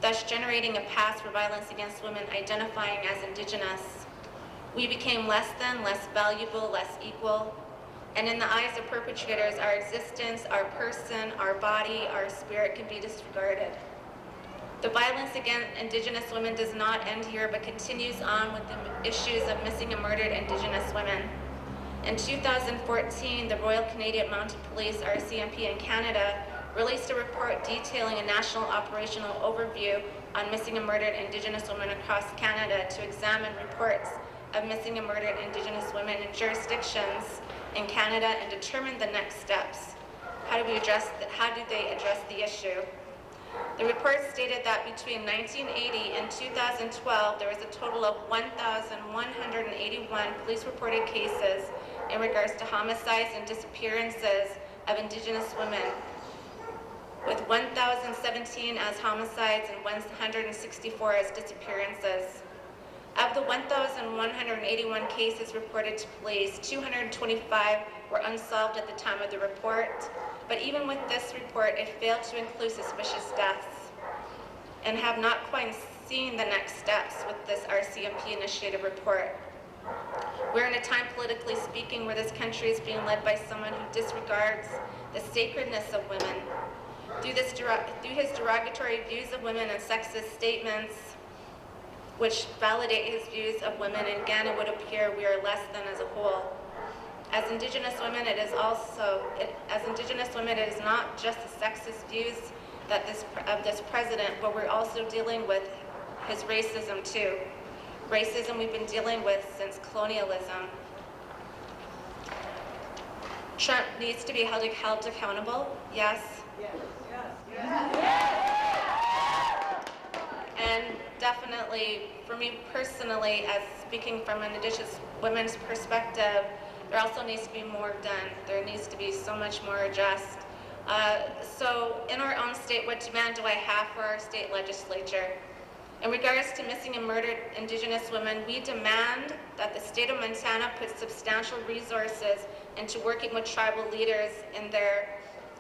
thus generating a past for violence against women identifying as Indigenous. We became less than, less valuable, less equal, and in the eyes of perpetrators, our existence, our person, our body, our spirit can be disregarded. The violence against Indigenous women does not end here, but continues on with the issues of missing and murdered Indigenous women. In 2014, the Royal Canadian Mounted Police, RCMP in Canada, released a report detailing a national operational overview on missing and murdered Indigenous women across Canada to examine reports of missing and murdered Indigenous women in jurisdictions in Canada and determine the next steps. How do they address the issue? The report stated that between 1980 and 2012, there was a total of 1,181 police-reported cases in regards to homicides and disappearances of Indigenous women, with 1,017 as homicides and 164 as disappearances. Of the 1,181 cases reported to police, 225 were unsolved at the time of the report, but even with this report, it failed to include suspicious deaths, and have not quite seen the next steps with this RCMP initiative report. We're in a time, politically speaking, where this country is being led by someone who disregards the sacredness of women. Through his derogatory views of women and sexist statements, which validate his views of women, and again, it would appear we are less than as a whole. As Indigenous women, it is not just the sexist views of this president, but we're also dealing with his racism too. Racism we've been dealing with since colonialism. Trump needs to be held accountable, yes. And definitely, for me personally, as speaking from an Indigenous women's perspective, there also needs to be more done. There needs to be so much more addressed. So in our own state, what demand do I have for our state legislature? In regards to missing and murdered Indigenous women, we demand that the state of Montana put substantial resources into working with tribal leaders in their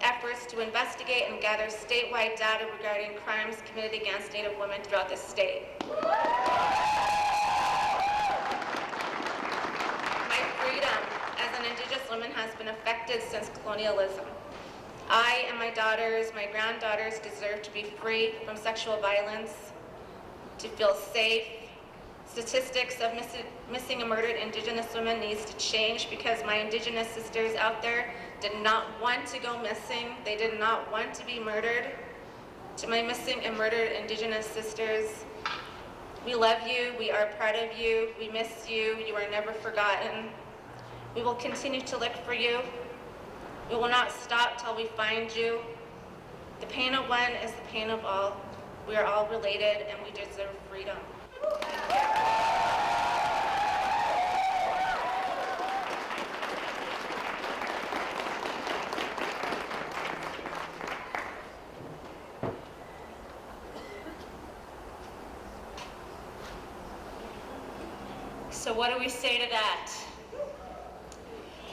efforts to investigate and gather statewide data regarding crimes committed against Native women throughout the state. My freedom as an Indigenous woman has been affected since colonialism. I and my daughters, my granddaughters, deserve to be free from sexual violence, to feel safe. Statistics of missing and murdered Indigenous women needs to change, because my Indigenous sisters out there did not want to go missing. They did not want to be murdered. To my missing and murdered Indigenous sisters, we love you, we are proud of you, we miss you, you are never forgotten. We will continue to look for you. We will not stop till we find you. The pain of one is the pain of all. We are all related and we deserve freedom. So what do we say to that?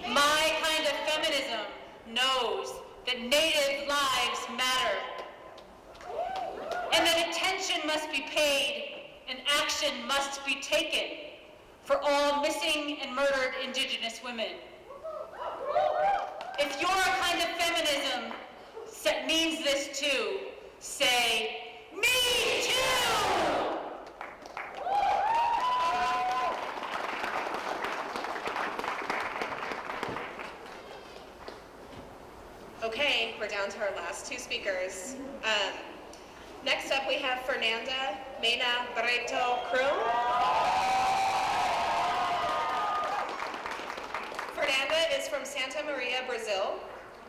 My kind of feminism knows that Native lives matter, and that attention must be paid and action must be taken for all missing and murdered Indigenous women. If your kind of feminism means this too, say, me too! Okay, we're down to our last two speakers. Next up, we have Fernanda Mena Barreto Krum. Fernanda is from Santa Maria, Brazil.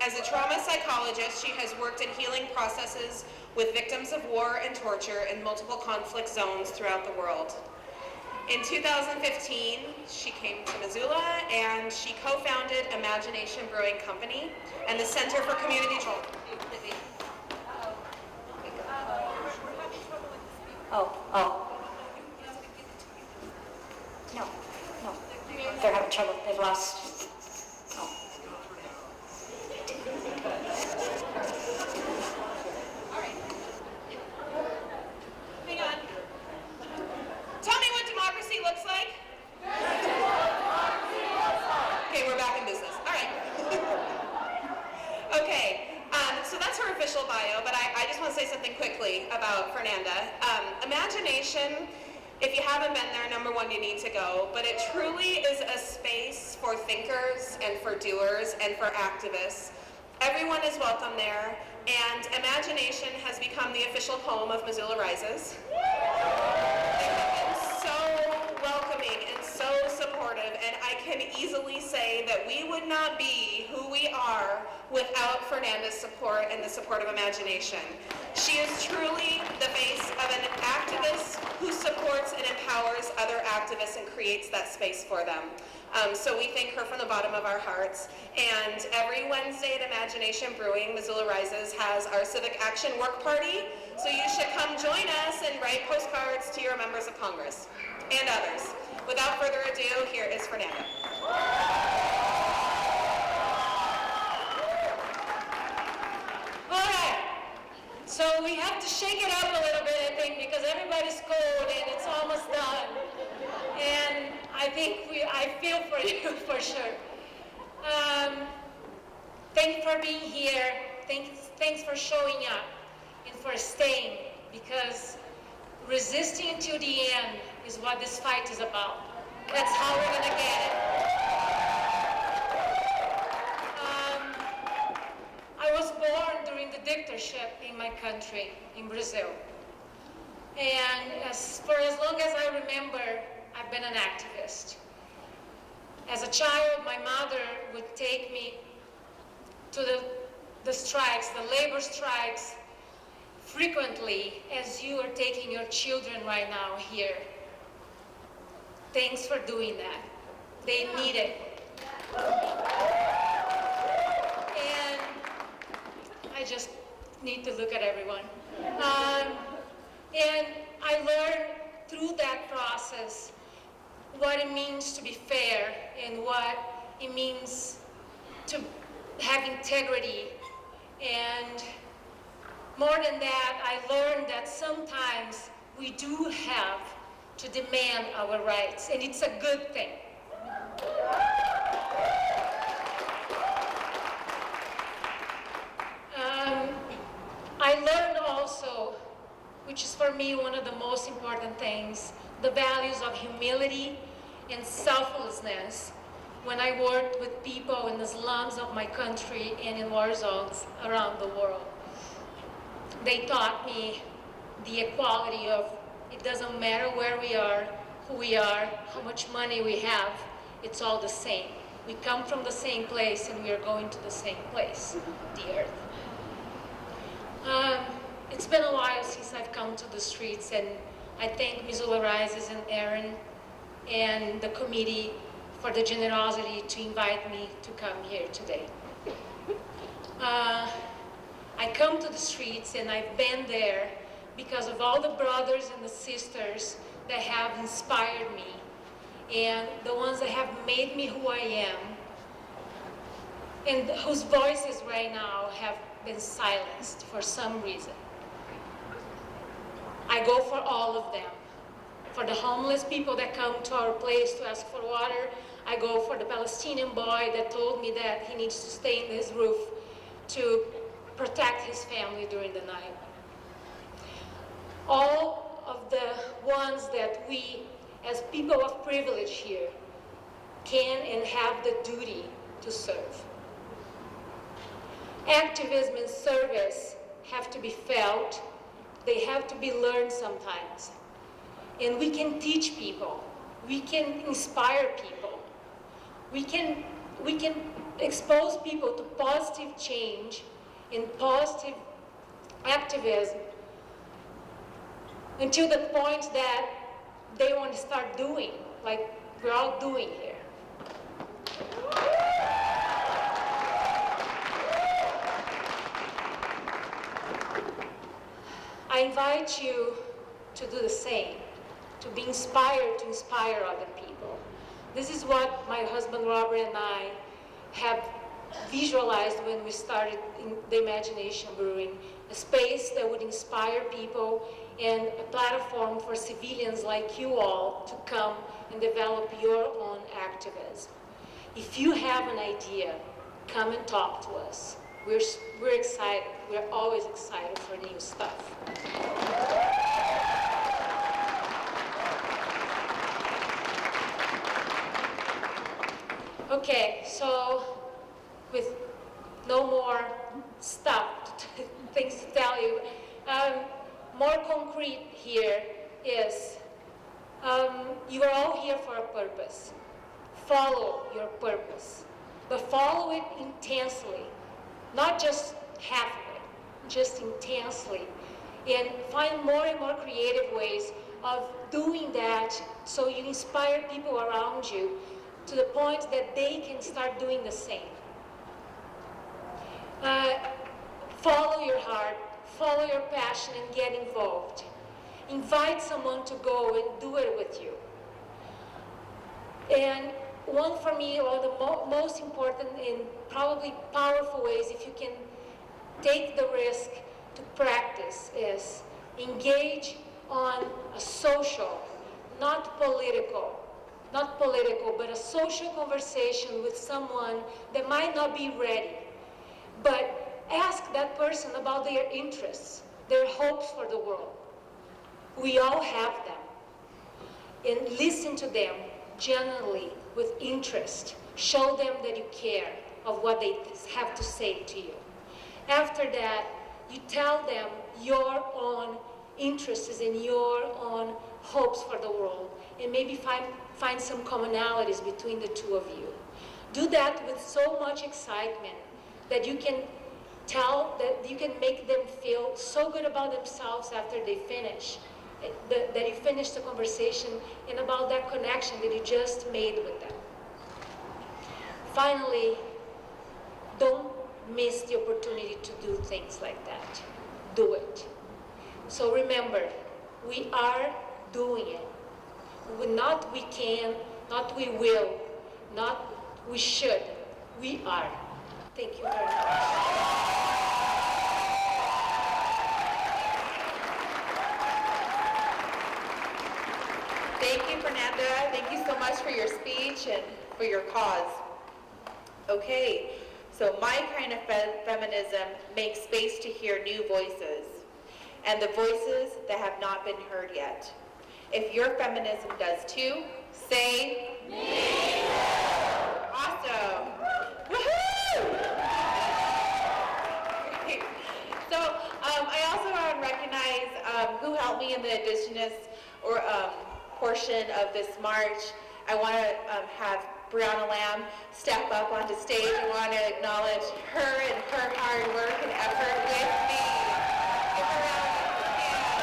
As a trauma psychologist, she has worked in healing processes with victims of war and torture in multiple conflict zones throughout the world. In 2015, she came to Missoula and she co-founded Imagination Brewing Company and the Center for Community Control. No. They're having trouble. They've lost. Hang on. Tell me what democracy looks like. Okay, we're back in business. All right. Okay, so that's her official bio, but I just want to say something quickly about Fernanda. Imagination, if you haven't been there, number one, you need to go, but it truly is a space for thinkers and for doers and for activists. Everyone is welcome there, and Imagination has become the official home of Missoula Rises. They have been so welcoming and so supportive, and I can easily say that we would not be who we are without Fernanda's support and the support of Imagination. She is truly the face of an activist who supports and empowers other activists and creates that space for them. So we thank her from the bottom of our hearts. And every Wednesday at Imagination Brewing, Missoula Rises has our Civic Action Work Party. So you should come join us and write postcards to your members of Congress and others. Without further ado, here is Fernanda. All right. So we have to shake it up a little bit, I think, because everybody's cold and it's almost done. And I think I feel for you for sure. Thanks for being here. Thanks for showing up and for staying, because resisting to the end is what this fight is about. That's how we're gonna get it. I was born during the dictatorship in my country, in Brazil. And for as long as I remember, I've been an activist. As a child, my mother would take me to the strikes, the labor strikes, frequently, as you are taking your children right now here. Thanks for doing that. They need it. And I just need to look at everyone. And I learned through that process what it means to be fair and what it means to have integrity. And more than that, I learned that sometimes we do have to demand our rights, and it's a good thing. I learned also, which is for me one of the most important things, the values of humility and selflessness when I worked with people in the slums of my country and in war zones around the world. They taught me the equality of it doesn't matter where we are, who we are, how much money we have, it's all the same. We come from the same place and we are going to the same place, the earth. It's been a while since I've come to the streets, and I thank Missoula Rises and Aaron and the committee for the generosity to invite me to come here today. I come to the streets and I've been there because of all the brothers and the sisters that have inspired me and the ones that have made me who I am and whose voices right now have been silenced for some reason. I go for all of them. For the homeless people that come to our place to ask for water, I go for the Palestinian boy that told me that he needs to stay in his roof to protect his family during the night. All of the ones that we, as people of privilege here, can and have the duty to serve. Activism and service have to be felt, They have to be learned sometimes. And we can teach people. We can inspire people. We can expose people to positive change and positive activism until the point that they want to start doing, like we're all doing here. I invite you to do the same, to be inspired to inspire other people. This is what my husband Robert and I have visualized when we started in the Imagination Brewing, a space that would inspire people and a platform for civilians like you all to come and develop your own activism. If you have an idea, come and talk to us. We're excited. We're always excited for new stuff. Okay, so with no more stuff, things to tell you, more concrete here is you are all here for a purpose. Follow your purpose, but follow it intensely, not just half of it, just intensely, and find more and more creative ways of doing that so you inspire people around you to the point that they can start doing the same. Follow your heart, follow your passion, and get involved. Invite someone to go and do it with you. And one for me, or the most important and probably powerful ways, if you can take the risk to practice, is engage on a social, not political, but a social conversation with someone that might not be ready. But ask that person about their interests, their hopes for the world. We all have them. And listen to them genuinely with interest. Show them that you care of what they have to say to you. After that, you tell them your own interests and your own hopes for the world, and maybe find some commonalities between the two of you. Do that with so much excitement that you can make them feel so good about themselves after they finish, that you finish the conversation, and about that connection that you just made with them. Finally, don't miss the opportunity to do things like that. Do it. So remember, we are doing it. Not we can, not we will, not we should. We are. Thank you very much. Thank you, Fernanda. Thank you so much for your speech and for your cause. Okay, so my kind of feminism makes space to hear new voices, and the voices that have not been heard yet. If your feminism does too, say, me too. Awesome. Woohoo! Great. So I also want to recognize who helped me in the Indigenous portion of this march. I want to have Brianna Lamb step up onto stage. I want to acknowledge her and her hard work and effort with me. Give her a round of applause.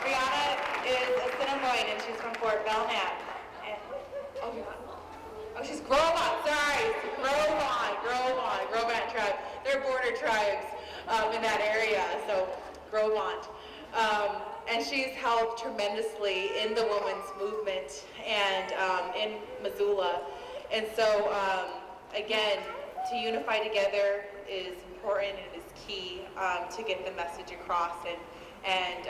Brianna is a Assiniboine and she's from Fort Belknap. She's Gros-Ventre, sorry. Gros-Ventre tribe. They're border tribes in that area, so Gros-Ventre. And she's helped tremendously in the women's movement and in Missoula. And so, again, to unify together is important and is key to get the message across. And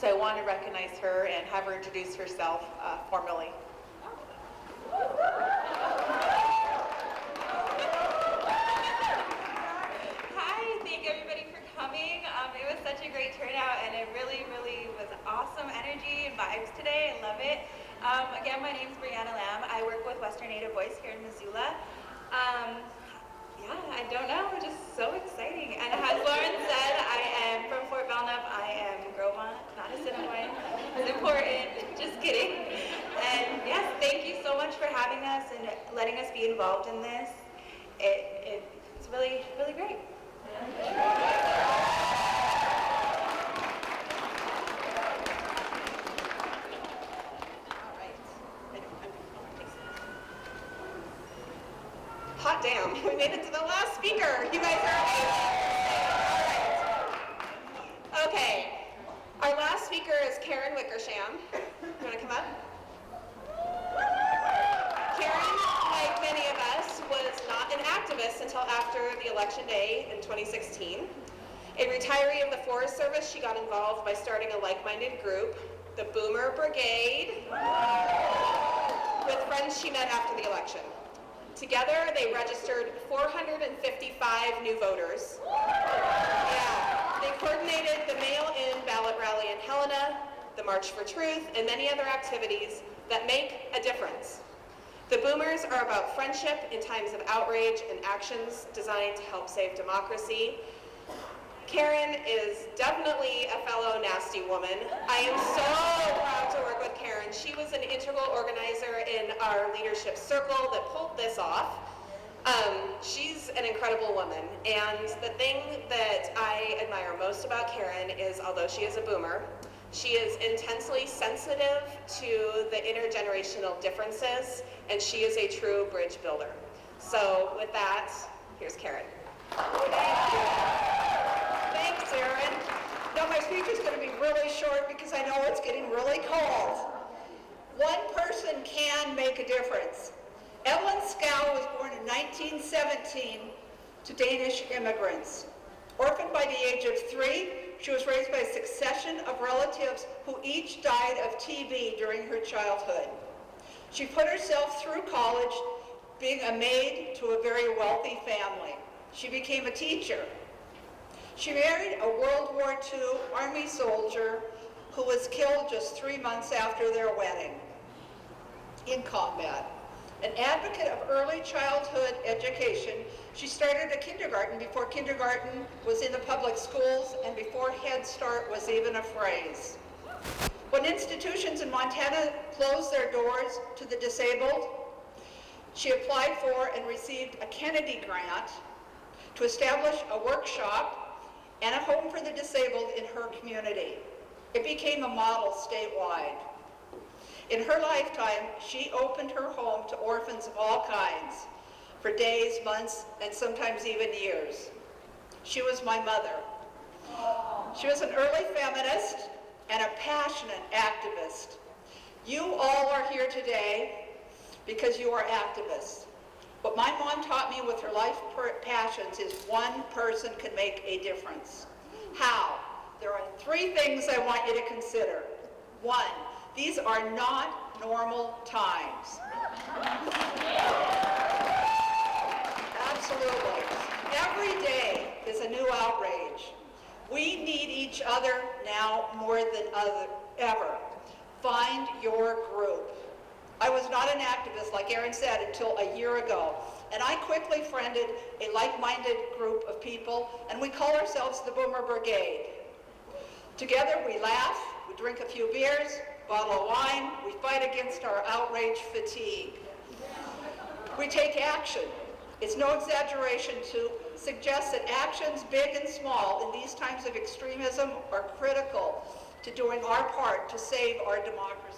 so I want to recognize her and have her introduce herself formally. Hi, thank everybody for coming. It was such a great turnout, and it really, really was awesome energy and vibes today. I love it. Again, my name is Brianna Lamb. I work with Western Native Voice here in Missoula. Yeah, I don't know, just so exciting. And as Lauren said, letting us be involved in this. It's really, really great. Hot damn, we made it to the last speaker. You guys are amazing. All right. Okay, our last speaker is Karen Wickersham. You want to come up? Karen, like many of us, was not an activist until after the election day in 2016. A retiree of the Forest Service, she got involved by starting a like-minded group, the Boomer Brigade, with friends she met after the election. Together, they registered 455 new voters. Yeah, they coordinated the mail-in ballot rally in Helena, the March for Truth, and many other activities that make a difference. The Boomers are about friendship in times of outrage and actions designed to help save democracy. Karen is definitely a fellow nasty woman. I am so proud to work with Karen. She was an integral organizer in our leadership circle that pulled this off. She's an incredible woman, and the thing that I admire most about Karen is, although she is a Boomer, she is intensely sensitive to the intergenerational differences, and she is a true bridge builder. So with that, here's Karen. Thank you. Thanks, Erin. Now my speech is going to be really short because I know it's getting really cold. One person can make a difference. Evelyn Scow was born in 1917 to Danish immigrants. Orphaned by the age of 3, she was raised by a succession of relatives who each died of TB during her childhood. She put herself through college, being a maid to a very wealthy family. She became a teacher. She married a World War II Army soldier who was killed just 3 months after their wedding in combat. An advocate of early childhood education, she started a kindergarten before kindergarten was in the public schools and before Head Start was even a phrase. When institutions in Montana closed their doors to the disabled, she applied for and received a Kennedy grant to establish a workshop and a home for the disabled in her community. It became a model statewide. In her lifetime, she opened her home to orphans of all kinds for days, months, and sometimes even years. She was my mother. She was an early feminist and a passionate activist. You all are here today because you are activists. What my mom taught me with her life passions is one person can make a difference. How? There are 3 things I want you to consider. 1, these are not normal times. Absolutely. Every day is a new outrage. We need each other now more than ever. Find your group. I was not an activist, like Erin said, until a year ago. And I quickly friended a like-minded group of people, and we call ourselves the Boomer Brigade. Together we laugh, we drink a few beers, bottle of wine, we fight against our outrage fatigue. We take action. It's no exaggeration to suggest that actions big and small in these times of extremism are critical to doing our part to save our democracy.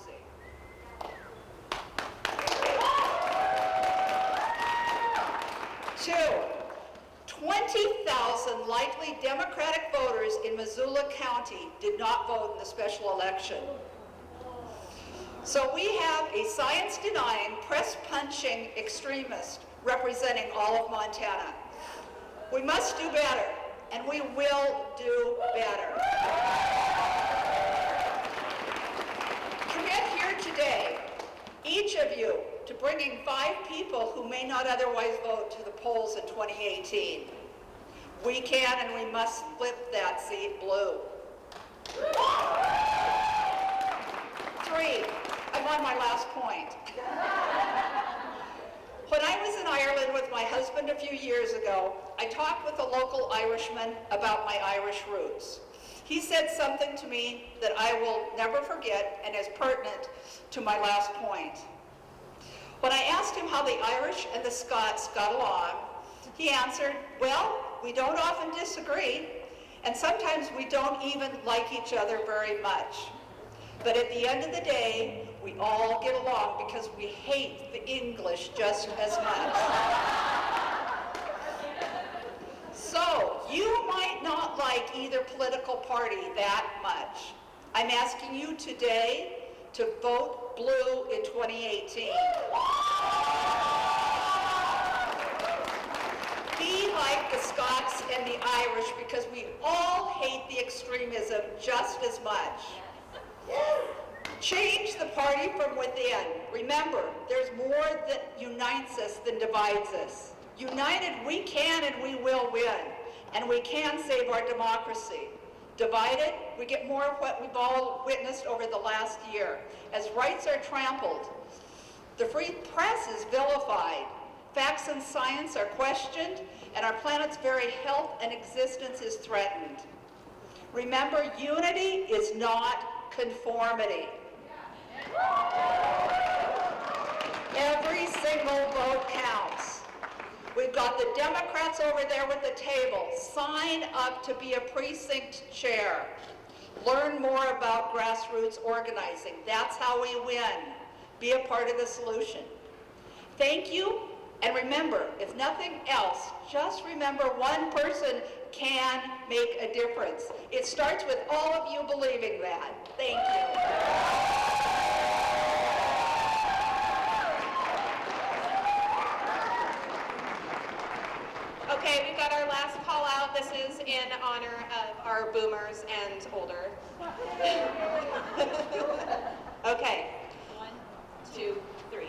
Two, 20,000 likely Democratic voters in Missoula County did not vote in the special election. So we have a science-denying, press-punching extremist representing all of Montana. We must do better, and we will do better. Commit here today, each of you, to bringing 5 people who may not otherwise vote to the polls in 2018. We can and we must flip that seat blue. 3, I'm on my last point. When I was in Ireland with my husband a few years ago, I talked with a local Irishman about my Irish roots. He said something to me that I will never forget and is pertinent to my last point. When I asked him how the Irish and the Scots got along, he answered, well, we don't often disagree, and sometimes we don't even like each other very much. But at the end of the day, we all get along because we hate the English just as much. So, you might not like either political party that much. I'm asking you today to vote blue in 2018. Be like the Scots and the Irish because we all hate the extremism just as much. Change the party from within. Remember, there's more that unites us than divides us. United, we can and we will win, and we can save our democracy. Divided, we get more of what we've all witnessed over the last year. As rights are trampled, the free press is vilified, facts and science are questioned, and our planet's very health and existence is threatened. Remember, unity is not conformity. Every single vote counts. We've got the Democrats over there with the table. Sign up to be a precinct chair. Learn more about grassroots organizing. That's how we win. Be a part of the solution. Thank you, and remember, if nothing else, just remember one person can make a difference. It starts with all of you believing that. Thank you. Okay, we've got our last call out. This is in honor of our boomers and older. Okay. 1, 2, 3.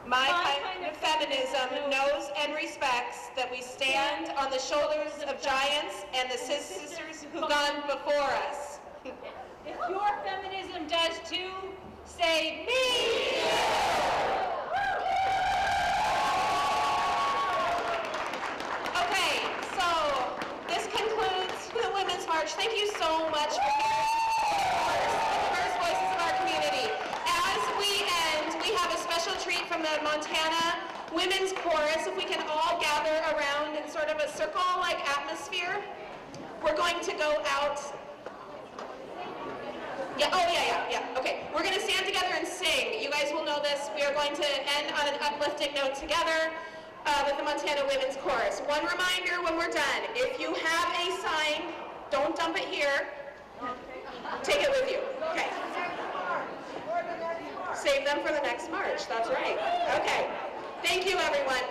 My kind of feminism knows and respects that we stand on the shoulders of giants and the sisters who've gone before us. If your feminism does too, say me! Okay, so this concludes the Women's March. Thank you so much for hearing the diverse voices of our community. As we end, we have a special treat from the Montana Women's Chorus. If we can all gather around in sort of a circle-like atmosphere, we're going to go out. Okay, we're going to stand together and sing. You guys will know this. We are going to end on an uplifting note together with the Montana Women's Chorus. One reminder when we're done, if you have a sign, don't dump it here. Take it with you. Okay. Save them for the next march. That's right. Okay. Thank you, everyone.